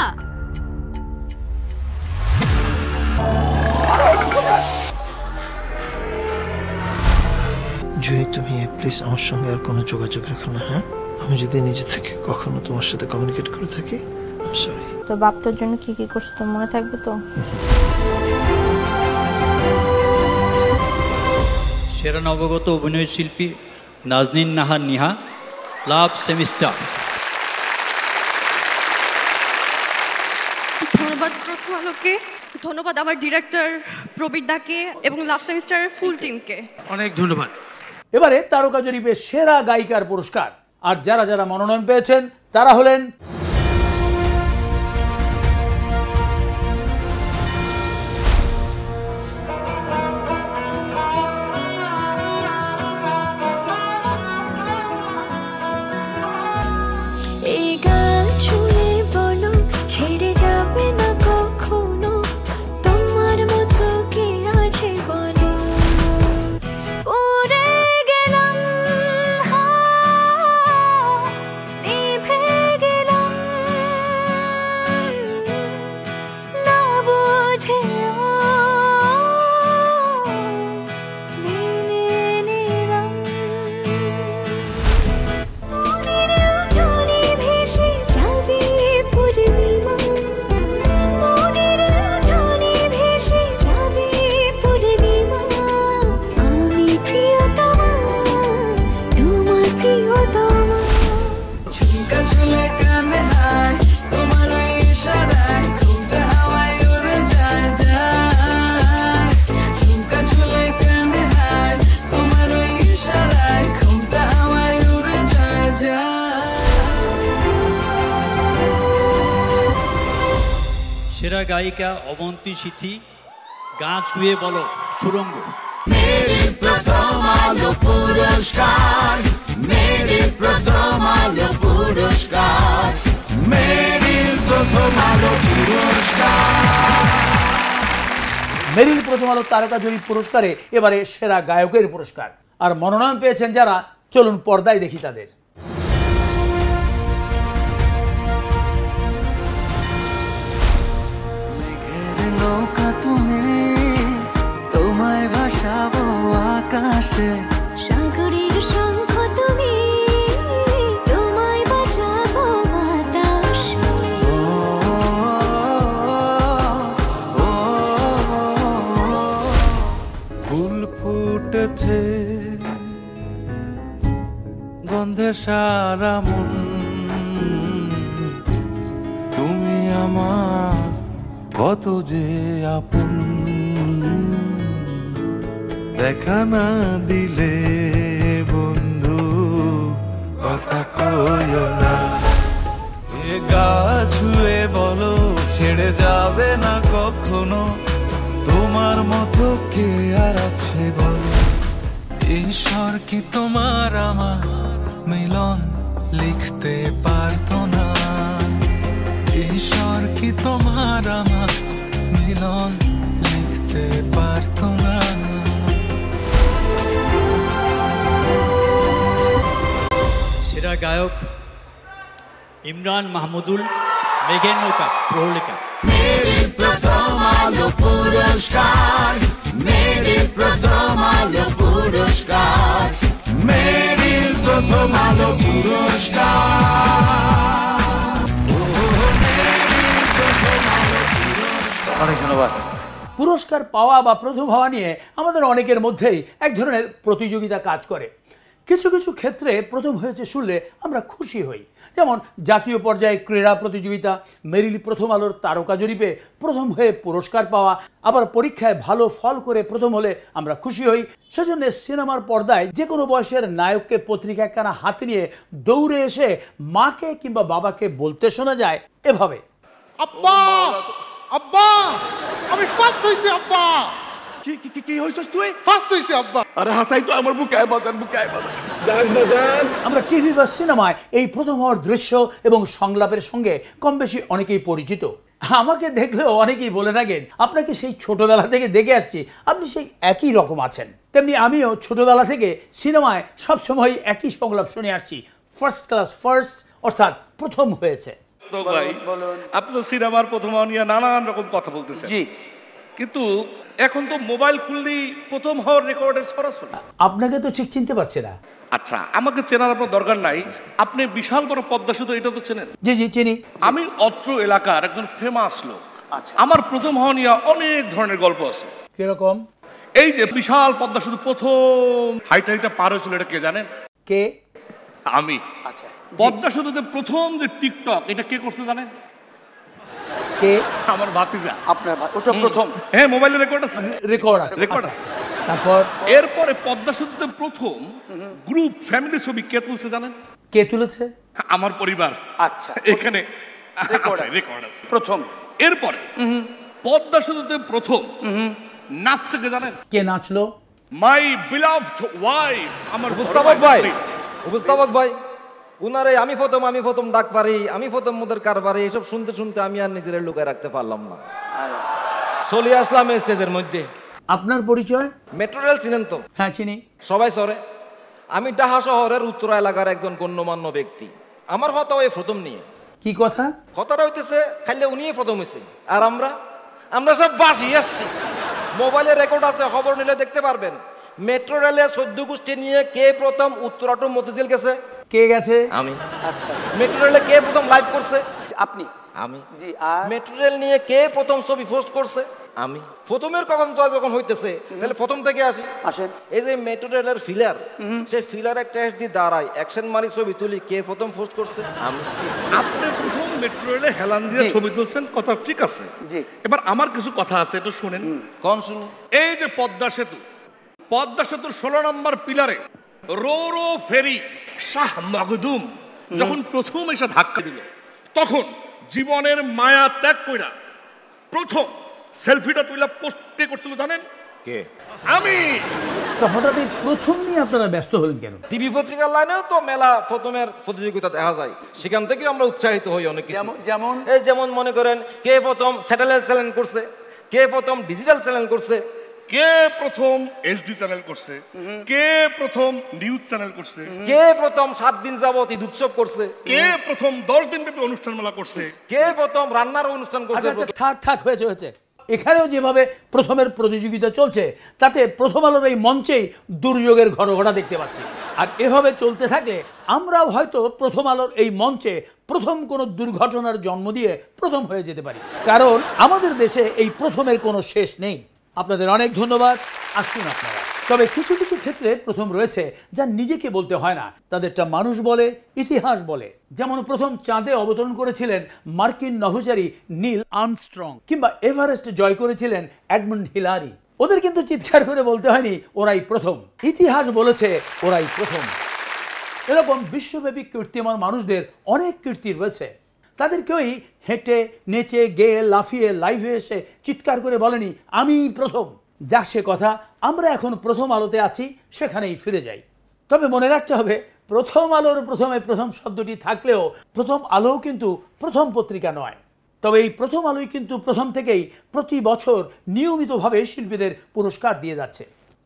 জুই, তুমি প্লিজ আমার সঙ্গে আর কোনো যোগাযোগ রাখো না, হ্যাঁ? আমি যদি নিজে থেকে কখনো তোমার সাথে কমিউনিকেট করে থাকি, আই এম সরি। তো বাপ তোর জন্য কি কি করছো তোর মনে থাকবে তো? সেরা নবাগত অভিনয় শিল্পী নাজনীন নাহার নিহা, লাভ সেমিস্টার। ধন্যবাদ প্রথম আলোকে, ধন্যবাদ আমার ডিরেক্টর প্রবীর দাকে এবং লাভ সেমিস্টারের ফুল টিমকে। অনেক ধন্যবাদ। এবারে তারকা জরিপে সেরা গায়িকার পুরস্কার। আর যারা যারা মনোনয়ন পেয়েছেন তারা হলেন সেরা গায়িকা অবন্তী সিথি, গান ছুঁয়ে বলো সুরঙ্গ। মেরিল প্রথম আলো পুরস্কার, মেরিল প্রথম আলো পুরস্কার, মেরিল প্রথম আলো পুরস্কার। মেরিল প্রথম আলো তারকা জরিপ পুরস্কারে এবারে সেরা গায়কের পুরস্কার। আর মনোনয়ন পেয়েছেন যারা, চলুন পর্দায় দেখি তাদের। নৌকা তুমি, তোমায় ভাসাবো আকাশে, সাগরের শঙ্খ তুমি, তোমায় বাঁচাবো বাতাসে। ফুল ফুটেছে গন্ধে সারা মন, তুমি আমার কত যে আপন, দেখা না দিলে বন্ধু কথা কইও না। এ গা ছুঁয়ে বলো ছেড়ে যাবে না কখনো, তোমার মতো কে আর আছে বলো। ঈশ্বর কি তোমার আমার মিলন লিখতে পারতো না, ঈশ্বর কি তোমার আমার মিলন লিখতে পারতো না। সেরা গায়ক ইমরান মাহমুদুল, মেঘের নৌকা, প্রহলিকা। মেরিল প্রথম আলো পুরস্কার, মেরিল প্রথম আলো পুরস্কার, মেরিল প্রথম আলো পুরস্কার। অনেক ধন্যবাদ। পুরস্কার পাওয়া বা প্রথম হওয়া নিয়ে আমাদের অনেকের মধ্যেই এক ধরনের প্রতিযোগিতা কাজ করে। কিছু কিছু ক্ষেত্রে প্রথম হয়েছে শুনলে আমরা খুশি হই, যেমন জাতীয় পর্যায়ে ক্রীড়া প্রতিযোগিতা, মেরিল প্রথম আলোর তারকা জরিপে প্রথম হয়ে পুরস্কার পাওয়া, আবার পরীক্ষায় ভালো ফল করে প্রথম হলে আমরা খুশি হই। সেজন্য সিনেমার পর্দায় যে কোনো বয়সের নায়ককে পত্রিকা একখানা হাতে নিয়ে দৌড়ে এসে মাকে কিংবা বাবাকে বলতে শোনা যায় এভাবে, আব্বা আব্বা আমি ফার্স্ট হইছি আব্বা। কি কি কি হইছস তুই? ফার্স্ট হইছি আব্বা। আরে হাসাই তো আমার বুকায় বাজান বুকায় বাজান। আমরা টিভি বা সিনেমায় এই প্রথম হওয়ার দৃশ্য এবং সংলাপের সঙ্গে কম বেশি অনেকেই পরিচিত। আমাকে দেখলেও অনেকেই বলে থাকেন আপনাকে সেই ছোটবেলা থেকে দেখে আসছি, আপনি সেই একই রকম আছেন। তেমনি আমিও ছোটবেলা থেকে সিনেমায় সবসময় একই সংলাপ শুনে আসছি, ফার্স্ট ক্লাস ফার্স্ট, অর্থাৎ প্রথম হয়েছে। আপনি তো সিনেমার প্রথম নিয়ে নানান রকম কথা বলতেছেন, জি, কিন্তু এখন তো মোবাইল খুললেই প্রথম হওয়ার রেকর্ডের ছড়াছড়ি। আপনাকে তো ঠিক চিনতে পারছে না। আচ্ছা, আমাকে চেনার আপনার দরকার নাই, আপনি বিশাল বড় পদ্মা সেতু এটা তো চেনেন? জি জি চিনি। আমি অত্র এলাকার একজন ফেমাস লোক। আচ্ছা, আমার প্রথম হওয়া নিয়ে অনেক ধরনের গল্প আছে। কিরকম? এই যে বিশাল পদ্মা সেতু প্রথম হাইটা পার হয়েছিল, এটা কে জানেন? কে? আমি। আচ্ছা, পদ্মা সেতুতে প্রথম যে টিকটক, এটা কে করতে জানেন? কে? আমার ভাতিজা। আপনার ওটা প্রথম? হ্যাঁ, মোবাইলে রেকর্ড আছে। রেকর্ড আছে, রেকর্ড আছে। তারপর এরপরে পদ্মা সেতুতে প্রথম গ্রুপ ফ্যামিলি ছবি কে তুলছে জানেন? কে তুলেছে? আমার পরিবার। আচ্ছা, এখানে রেকর্ড আছে প্রথম। এরপরে পদ্মা সেতুতে প্রথম নাচছে কে জানেন? কে নাচলো? মাই বিলাভড ওয়াইফ, আমার মুস্তাফাক ভাই। মুস্তাফাক ভাই, উনারে আমি প্রথম ডাক পারি, আমি প্রথম মোদের কারবারে, এসব শুনতে শুনতে আমি আর নিজের লুকায় রাখতে পারলাম না, চলে আসলাম স্টেজের মধ্যে। আপনার পরিচয়? মেট্রো রেল চিনেন তো? হ্যাঁ চিনি। সবাই সরে। আমি ঢাকা শহরের উত্তরা এলাকার একজন গণ্যমান্য ব্যক্তি। আমার কথা ওই প্রথম নিয়ে। কি কথা? কথাটা হইতেছে খাইলে উনিই প্রথম হয়েছে, আর আমরা সব বাসি আসছি। মোবাইলে রেকর্ড আছে, খবর নিলে দেখতে পারবেন। মেট্রো রেলে 14 গোষ্ঠী নিয়ে কে প্রথম উত্তরা টু মতিঝিল গেছে? কে গেছে? আমি। আচ্ছা, মেট্রো রেলে কে প্রথম লাইভ করছে? আপনি। আমি। জি। আর মেট্রো রেল নিয়ে কে প্রথম ছবি পোস্ট করছে? আমি। প্রথমের কখন তো যখন হইতেছে, তাহলে প্রথম থেকে আসেন। এই যে মেট্রো রেলের ফিলার, সেই ফিলারে টেস্ট দিয়ে দাঁড়ায় অ্যাকশন মারি ছবি তুলি, কে প্রথম পোস্ট করছে? আমি। আপনি প্রথম মেট্রো রেলে হেলান দিয়ে ছবি তুলছেন, কথা ঠিক আছে। জি। এবার আমার কিছু কথা আছে, একটু শুনেন। কোন শুনুন? এই যে পদ্মা সেতুর 16 নম্বর পিলারে রো ফেরি শাহ মখদুম যখন প্রথম এসে ধাক্কা দিল, তখন জীবনের মায়া ত্যাগ কইরা প্রথম সেলফিটা তুইলা পোস্ট কে করছিল জানেন? কে? আমি। তো হঠাৎ প্রথম নিয়ে আপনারা ব্যস্ত হলেন কেন? টিভি পত্রিকার লাইনেও তো মেলা প্রথমের প্রতিযোগিতা দেখা যায়, সেখান থেকে আমরা উৎসাহিত হই অনেক কিছু। যেমন মনে করেন কে প্রথম স্যাটেলাইট চ্যানেল করছে, কে প্রথম ডিজিটাল চ্যানেল করছে, কে প্রথম এসডি চ্যানেল করছে, কে প্রথম নিউজ চ্যানেল করছে, কে প্রথম 7 দিন যাবত ঈদ উৎসব করছে, কে প্রথম 10 দিন ব্যাপী অনুষ্ঠান মেলা করছে, কে প্রথম রান্নার অনুষ্ঠান করছে। থাক হয়েছে। এখানেও যেভাবে প্রথমের প্রতিযোগিতা চলছে, তাতে প্রথম আলোর এই মঞ্চেই দুর্যোগের ঘটনা দেখতে পাচ্ছি। আর এভাবে চলতে থাকলে আমরাও হয়তো প্রথম আলোর এই মঞ্চে প্রথম কোনো দুর্ঘটনার জন্ম দিয়ে প্রথম হয়ে যেতে পারি, কারণ আমাদের দেশে এই প্রথমের কোনো শেষ নেই। আপনাদের অনেক ধন্যবাদ। আসুন আপনারা। তবে কিছু কিছু ক্ষেত্রে প্রথম রয়েছে যা নিজেকে বলতে হয় না, তাদেরটা মানুষ বলে, ইতিহাস বলে। যেমন প্রথম চাঁদে অবতরণ করেছিলেন মার্কিন নভোচারী নীল আর্মস্ট্রং, কিংবা এভারেস্ট জয় করেছিলেন এডমন্ড হিলারি। ওদের কিন্তু চিৎকার করে বলতে হয়নি ওরাই প্রথম, ইতিহাস বলেছে ওরাই প্রথম। এরকম বিশ্বব্যাপী কীর্তিমান মানুষদের অনেক কীর্তি রয়েছে। তাদের কেউই হেঁটে নেচে গেয়ে লাফিয়ে লাইভে এসে চিৎকার করে বলেনি আমি প্রথম। যা সে কথা, আমরা এখন প্রথম আলোতে আছি, সেখানেই ফিরে যাই। তবে মনে রাখতে হবে, প্রথম আলোর প্রথমে প্রথম শব্দটি থাকলেও প্রথম আলোও কিন্তু প্রথম পত্রিকা নয়। তবে এই প্রথম আলোই কিন্তু প্রথম থেকেই প্রতি বছর নিয়মিতভাবে শিল্পীদের পুরস্কার দিয়ে যাচ্ছে।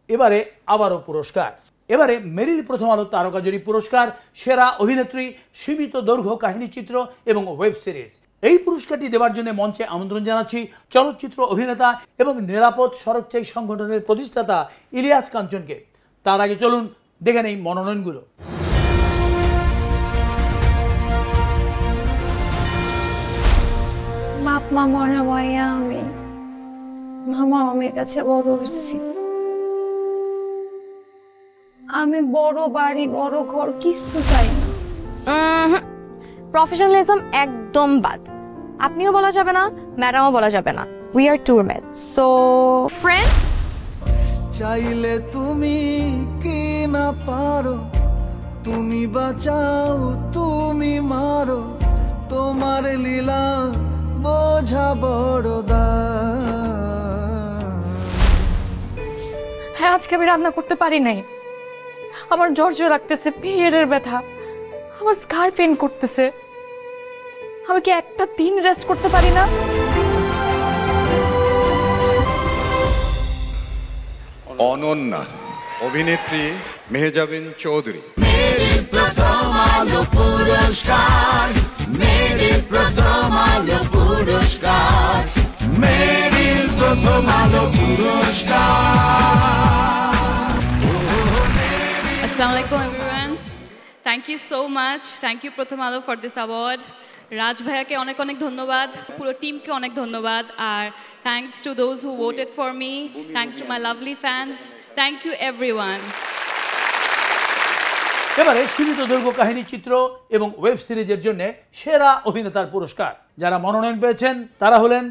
এবারে আবারও পুরস্কার। এবারে মেরিল প্রথম আলো তারকা জরিপ পুরস্কার সেরা অভিনেত্রী, সীমিত দৈর্ঘ্য কাহিনীচিত্র এবং ওয়েব সিরিজ। এই পুরস্কারটি দেওয়ার জন্য মঞ্চে আমন্ত্রণ জানাচ্ছি চলচ্চিত্র অভিনেতা এবং নিরাপদ সড়কচাই সংগঠনের প্রতিষ্ঠাতা ইলিয়াস কাঞ্চনকে। তার আগে চলুন দেখে নেই মনোনয়নগুলো। বাপ মা মরা মাইয়া আমি, মামা আমার কাছে বড় হয়েছি, আমি বড় বাড়ি বড় ঘর কিছু চাই না। প্রফেশনালিজম একদম বাদ। আপনিও বলা যাবে না, ম্যাডামও বলা যাবে না। We are two mates, so friend. চাইলে তুমি কি না পারো, তুমি বাঁচাও তুমি মারো, তোমার লীলা বোঝা বড় হ্যাঁ, আজকে আমি রান্না করতে পারি নাই। আমার জ্বর লাগতেছে, পিরিয়ডের ব্যথা, আমার স্কার পেন করতেছে। আমি কি একটা দিন রেস্ট করতে পারি না? অনন্যা, অভিনেত্রী মেহজাবিন চৌধুরী। প্রথম আলো পুরস্কার, মেরিল প্রথম আলো পুরস্কার, মেরিল প্রথম আলো পুরস্কার। Assalamu alaikum everyone. Thank you so much. Thank you Prothom Alo for this award. রাজ ভাইয়াকে অনেক অনেক ধন্যবাদ, পুরো টিমকে অনেক ধন্যবাদ। আর thanks to those who voted for me, thanks to my lovely fans, thank you everyone. এবারে সীমিত দৈর্ঘ্য কাহিনী চিত্র এবং ওয়েব সিরিজের জন্য সেরা অভিনেতার পুরস্কার যারা মনোনয়ন পেয়েছেন তারা হলেন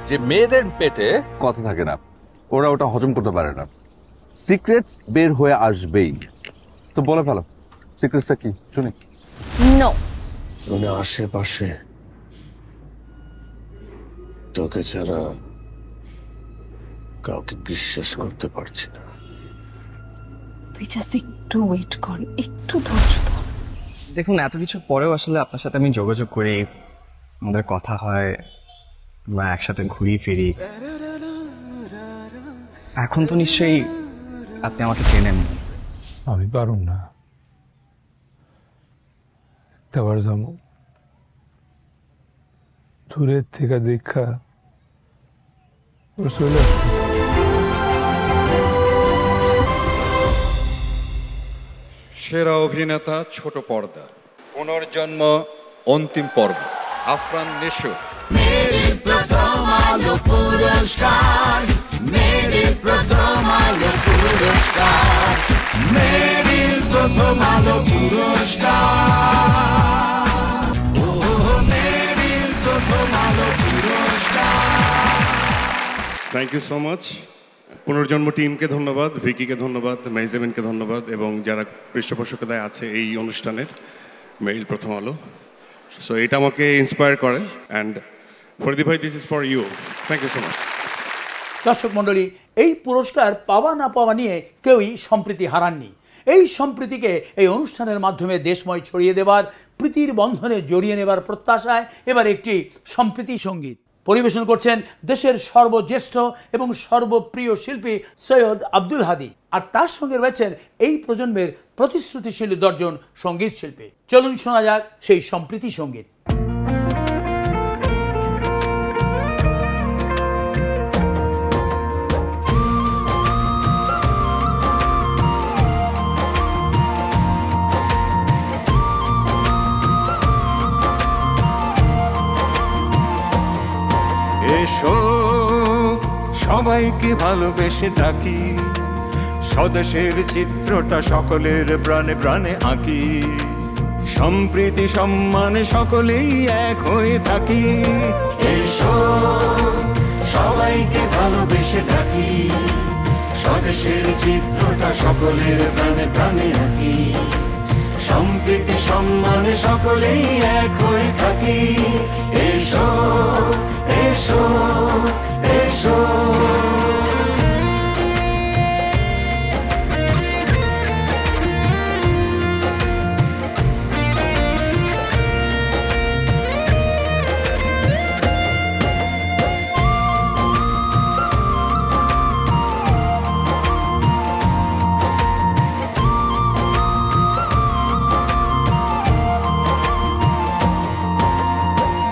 যে মেয়েদের পেটে কথা থাকে না, ওরা ওটা হজম করতে পারে না, সিক্রেটস বের হয়ে আসবেই। তো বলে ফেলো সিক্রেটসটা কি শুনি। নো, মানে আশেপাশে তোকে ছাড়া কাউকে বিশ্বাস করতে পারছি না। তুই জাস্ট একটু ওয়েট কর, একটু ধৈর্য ধর। দেখুন, এত কিছু পরেও আসলে আপনার সাথে আমি যোগাযোগ করি, আমাদের কথা হয়, আমরা একসাথে ঘুরি ফিরি। এখন তো নিশ্চয়ই আপনি আমাকে চেনেন। আমি পারুম না, একটাবার যাবো দূরের থেকে দেখা চলে আসবো। সেরা অভিনেতা ছোট পর্দা, পুনর্জন্ম অন্তিম পর্ব, আফরান নিশো। মেরিল প্রথম আলো পুরস্কার, মেরিল প্রথম আলো পুরস্কার, মেরিল প্রথম আলো পুরস্কার, ও মেরিল প্রথম আলো পুরস্কার। Thank you so much. Punorjonmo টিমকে ধন্যবাদ, ভিকিকে ধন্যবাদ, মেহজাবিনকে ধন্যবাদ এবং যারা পৃষ্ঠপোষকতায় আছে এই অনুষ্ঠানের, মেরিল প্রথম আলো। সো এটা আমাকে ইন্সপায়ার করে। অ্যান্ড ফরিদী ভাই, this is for you. Thank you so much. দর্শক মণ্ডলী, এই পুরস্কার পাওয়া না পাওয়া নিয়ে কেউই সম্প্রীতি হারাননি। এই সম্প্রীতিকে এই অনুষ্ঠানের মাধ্যমে দেশময় ছড়িয়ে দেবার, প্রীতির বন্ধনে জড়িয়ে নেবার প্রত্যাশায় এবার একটি সম্প্রীতি সঙ্গীত পরিবেশন করছেন দেশের সর্বজ্যেষ্ঠ এবং সর্বপ্রিয় শিল্পী সৈয়দ আব্দুল হাদী, আর তার সঙ্গে রয়েছেন এই প্রজন্মের প্রতিশ্রুতিশীল দর্জন সঙ্গীত শিল্পী। চলুন শোনা যাক সেই সম্প্রীতি সঙ্গীত। এসো সবাইকে ভালোবেসে ডাকি, স্বদেশের চিত্রটা সকলের প্রাণে প্রাণে আঁকি, সম্প্রীতি সম্মানে সকলেই এক হয়ে থাকি। এসো সবাইকে ভালোবেসে ডাকি, স্বদেশের চিত্রটা সকলের প্রাণে প্রাণে আঁকি, সম্প্রীতি সম্মানে সকলেই এক হয়ে থাকি। এসো এসো এসো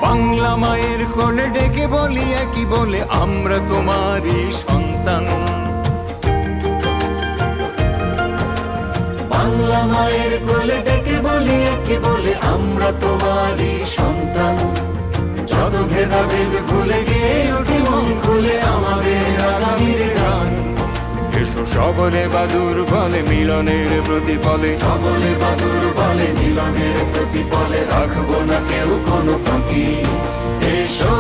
বাংলা মায়ের কোলে ডেকে বলি একই বলে, আমরা তোমারই সন্তান। বাংলা মায়ের কোলে ডেকে বলি একে বলে আমরা তোমারই সন্তান। যত ভেদাভেদ ভুলে গিয়ে উঠি মন খুলে আমাদের আগামীর গান। এসো সবলে বাদুর বলে মিলনের প্রতিফলে, সবলে বাদুর বলে মিলনের প্রতিফলে, রাখবো না কেউ কোনো ফাঁকি। এসো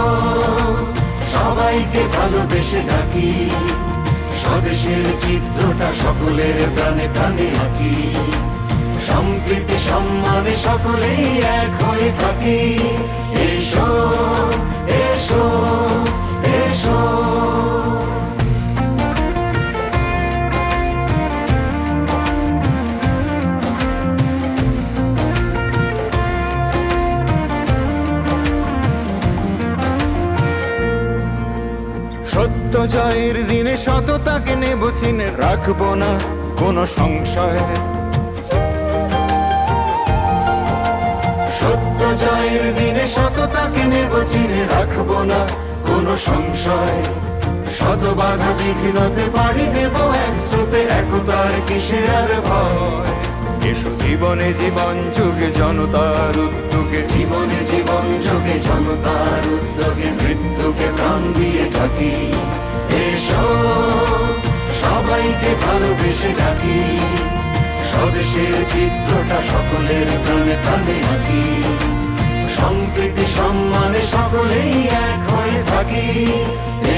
সবাইকে ভালোবেসে ডাকি, স্বদেশের চিত্রটা সকলের প্রাণে প্রাণে আঁকি। সম্প্রীতি সম্মানে সকলেই এক হয়ে থাকি। এসো এসো এসো। সত্য জয়ের দিনে সততাকে নেব চিনে, রাখবো না কোনো সংশয়। সত্য জয়ের দিনে সততাকে নেব চিনে, রাখবো না কোনো সংশয়। শত বাধা বিঘ্নতে পাড়ি দেব এক স্রোতে, একতার কিসের আর ভয়। এসো জীবনে জীবন যুগে জনতার উদ্যোগে, জীবনে জীবন যুগে জনতার উদ্যোগে, মৃত্যুকে প্রাণ দিয়ে ঢাকি। এসো সবাইকে ভালোবেসে ডাকি, স্বদেশের চিত্রটা সকলের প্রাণে প্রাণে আঁকি। সম্প্রীতি সম্মানে সকলেই এক হয়ে থাকি।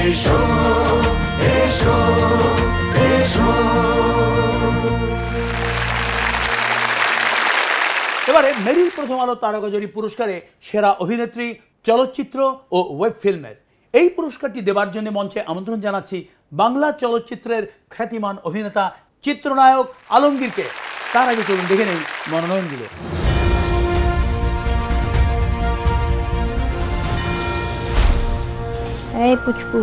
এসো এসো এসো। এবারে মেরিল প্রথম আলো তারকা জুরি পুরস্কারে সেরা অভিনেত্রী চলচ্চিত্র ও ওয়েব ফিল্মের এই পুরস্কারটি দেবার জন্য মঞ্চে আমন্ত্রণ জানাচ্ছি বাংলা চলচ্চিত্রের খ্যাতিমান অভিনেতা চিত্রনায়ক আলমগীরকে। তার আগে চলুন দেখে নেই মনোনয়নগুলো। এই পুচকু,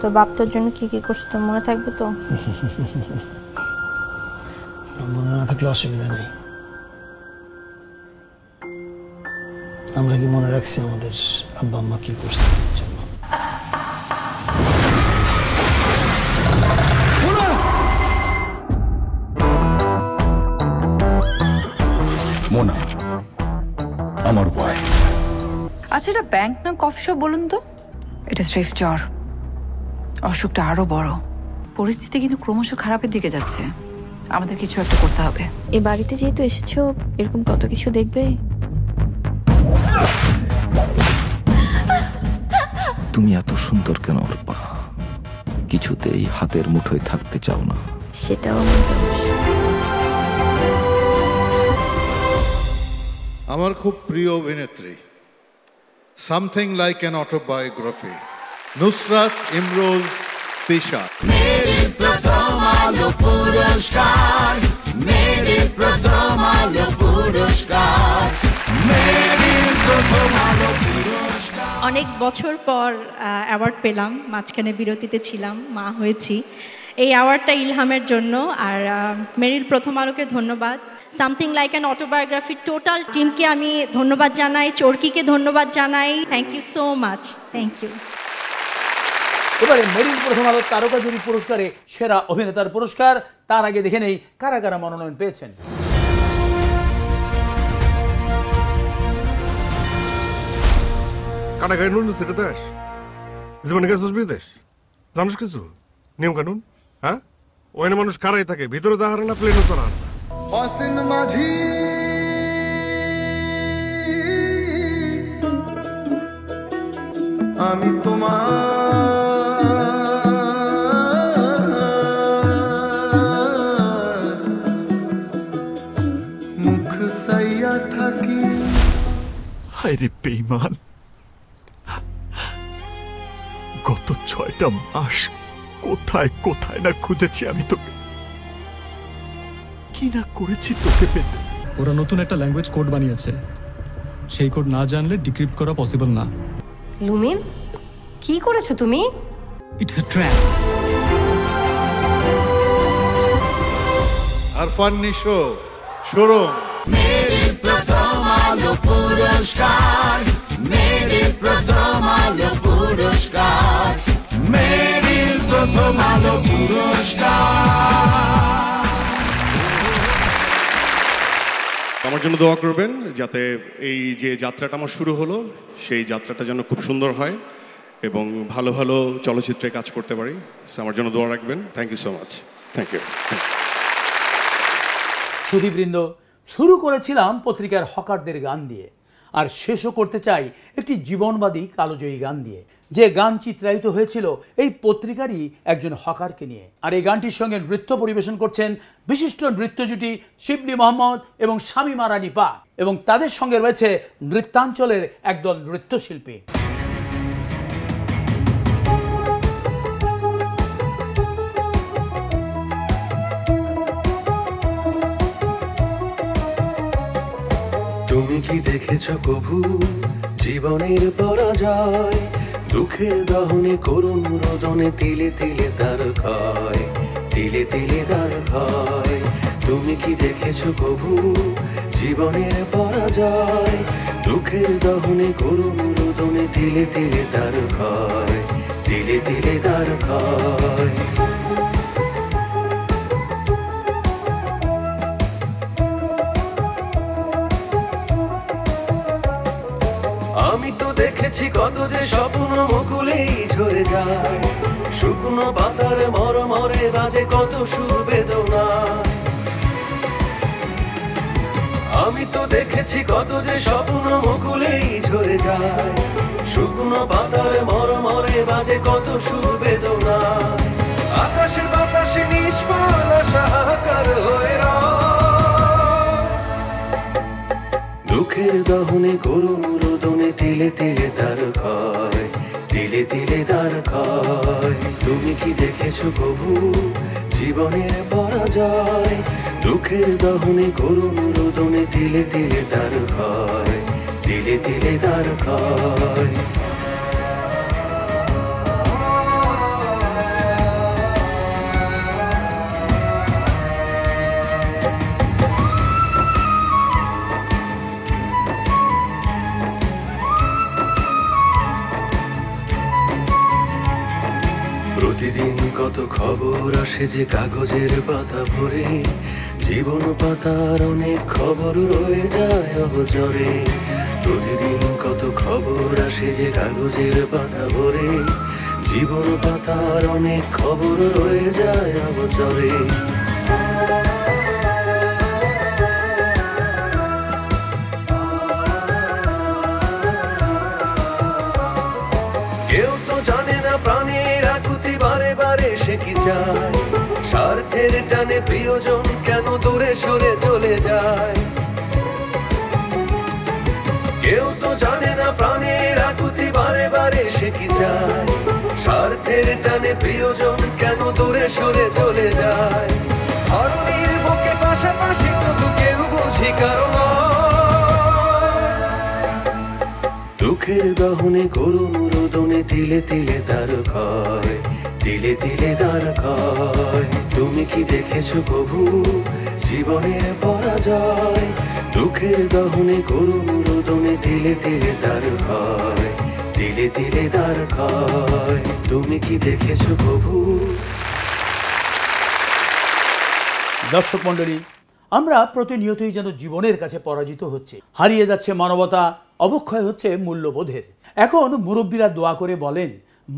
তোর বাপ তোর জন্য কি কি করছে তোর মনে থাকবে তো? মনে না থাকলে অসুবিধা নেই। আমরা কি মনে রাখছি আমাদের আব্বা আম্মা কি করছে? মোনা আমার বয়। আচ্ছা, এটা ব্যাংক না কফি শপ বলুন তো? এটা স্রেফ জ্বর, অসুখটা আরো বড়। পরিস্থিতি কিন্তু ক্রমশ খারাপের দিকে যাচ্ছে, আমাদের কিছু একটা করতে হবে। এ বাড়িতে যেহেতু এসেছো, এরকম কত কিছু দেখবে। তুমি এত সুন্দর কেন অর্পা? কিছুতেই হাতের মুঠোয় থাকতে চাও না? সেটাও আমার দোষ। আমার খুব প্রিয় অভিনেত্রী, something like an autobiography, Nusrat Imroz Tisha. Meril Prothom Alo পুরস্কার, মেরিল প্রথম আলো পুরস্কার, মেরিল প্রথম আলো পুরস্কার। অনেক বছর পর অ্যাওয়ার্ড পেলাম, মাঝখানে বিরতিতে ছিলাম, মা হয়েছি। এই অ্যাওয়ার্ডটা ইলহামের জন্য, আর মেরিল প্রথম আলোকে ধন্যবাদ। Something like an autobiography total টিমকে আমি ধন্যবাদ জানাই, চরকিকে ধন্যবাদ জানাই। Thank you so much, thank you. এবারে মেরিল প্রথম আলো তারকা জুরি পুরস্কারে সেরা অভিনেতার পুরস্কার। তার আগে দেখে নেই কারা কারা মনোনয়ন পেয়েছেন। কাটাকাটি নুন সেটা দেশ জীবনে গেছিস বিদেশ, জানিস কিছু নিয়ম কানুন? হ্যাঁ, ওখানে মানুষ কারাই থাকে, ভিতরে যাহার না প্লেন উতরান। অসীন মাঝি আমি তোমার মুখ সাইয়া থাকি। হায়রে বেঈমান, গত 6টা মাস কোথায় কোথায় না খুঁজেছি আমি তোকে, কি না করেছি তোকে পেতে। ওরা নতুন একটা ল্যাঙ্গুয়েজ কোড বানিয়েছে, সেই কোড না জানলে ডিক্রিপ্ট করা পসিবল না। লুমিন, কি করেছো তুমি? It's a trap. Arfan Nisho শুরু। মেরিল প্রথম আলো পুরস্কার, মেরিল প্রথম আলো পুরস্কার, মেরিল প্রথম আলো পুরস্কার। আমার জন্য দোয়া করবেন যাতে এই যে যাত্রাটা আমার শুরু হলো সেই যাত্রাটা যেন খুব সুন্দর হয় এবং ভালো ভালো চলচ্চিত্রে কাজ করতে পারি। আমার জন্য দোয়া রাখবেন। Thank you so much. Thank you. সুধীবৃন্দ, শুরু করেছিলাম পত্রিকার হকারদের গান দিয়ে, আর শেষও করতে চাই একটি জীবনবাদী কালোজয়ী গান দিয়ে, যে গান চিত্রায়িত হয়েছিল এই পত্রিকারই একজন হকারকে নিয়ে। আর এই গানটির সঙ্গে নৃত্য পরিবেশন করছেন বিশিষ্ট নৃত্য জুটি শিবলি মোহাম্মদ এবং শামীমা রানী পা, এবং তাদের সঙ্গে রয়েছে নৃত্যাঞ্চলের একদল নৃত্যশিল্পী। তুমি কি দেখেছ কভু জীবনের পরাজয়, দুঃখের দহনে করুণ রোদনে তিলে তিলে তার ক্ষয়, তিলে তিলে তার ক্ষয়। তুমি কি দেখেছ কভু জীবনের পরাজয়, দুঃখের দহনে করুণ রোদনে তিলে তিলে তার ক্ষয়, তিলে তিলে তার ক্ষয়। আমি তো দেখেছি কত যে স্বপ্ন মুকুলেই ঝরে যায়, শুকনো পাতার মরমরে বাজে কত সুর বেদনা। আমি তো দেখেছি কত যে স্বপ্ন মুকুলেই ঝরে যায়, শুকনো পাতার মরমরে বাজে কত সুর বেদনা। আকাশে বাতাসে নিষ্ফল আশাকার হয়ে দুঃখের দহনে করুণ রোদনে তিলে তিলে তার ক্ষয়, তিলে তিলে তার ক্ষয়। তুমি কি দেখেছ কভু জীবনের পরাজয়, দুঃখের দহনে করুণ রোদনে তিলে তিলে তার ক্ষয়, তিলে তিলে তার ক্ষয়। প্রতিদিন কত খবর আসে যে কাগজের পাতা ভরে, জীবন পাতার অনেক খবর রয়ে যায় অগোচরে। প্রতিদিন কত খবর আসে যে কাগজের পাতা ভরে, জীবন পাতার অনেক খবর রয়ে যায় অগোচরে। কেউ তো জানে না প্রাণের আকুতি বারে বারে সে কি চায়, স্বার্থের টানে প্রিয়জন কেন দূরে সরে চলে যায়। কেউ তো জানে না প্রাণের আকুতি বারে বারে সে কি চায়, স্বার্থের টানে প্রিয়জন কেন দূরে সরে চলে যায়। ধরণীর বুকে পাশাপাশি তবু কেউ বুঝি কারণ দুঃখের দহনে করুণ রোদনে তিলে তিলে তার ক্ষয়, তিলে তিলে তার ক্ষয়। তুমি কি দেখেছ কভু জীবনের পরাজয়, দুঃখের দহনে করুণ রোদনে তিলে তিলে তার ক্ষয়, তিলে তিলে তার ক্ষয়। তুমি কি দেখেছ কভু। দর্শক মণ্ডলী, আমরা প্রতিনিয়তই যেন জীবনের কাছে পরাজিত হচ্ছে, হারিয়ে যাচ্ছে মানবতা, অবক্ষয় হচ্ছে মূল্যবোধের। এখন মুরব্বীরা দোয়া করে বলেন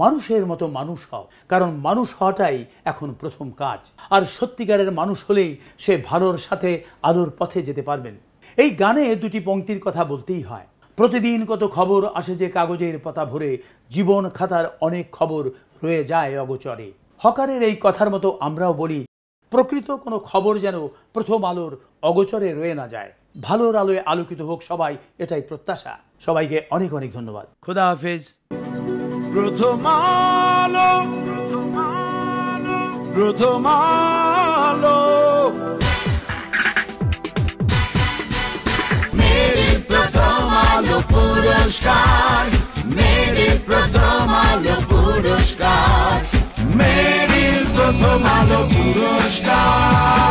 মানুষের মতো মানুষ হও, কারণ মানুষ হওয়াটাই এখন প্রথম কাজ। আর সত্যিকারের মানুষ হলেই সে ভালোর সাথে আলোর পথে যেতে পারবেন। এই গানে দুটি পংক্তির কথা বলতেই হয়। প্রতিদিন কত খবর আসে যে কাগজের পাতা ভরে, জীবন খাতার অনেক খবর রয়ে যায় অগোচরে। হকারের এই কথার মতো আমরাও বলি প্রকৃত কোনো খবর যেন প্রথম আলোর অগোচরে রয়ে না যায়। ভালোর আলোয় আলোকিত হোক সবাই, এটাই প্রত্যাশা। সবাইকে অনেক অনেক ধন্যবাদ। খোদা হাফেজ। প্রথম আলো, প্রথম আলো, মেরে প্রথম আলো পুরস্কার, মেরে প্রথম আলো পুরস্কার, মেরে প্রথম আলো পুরস্কার।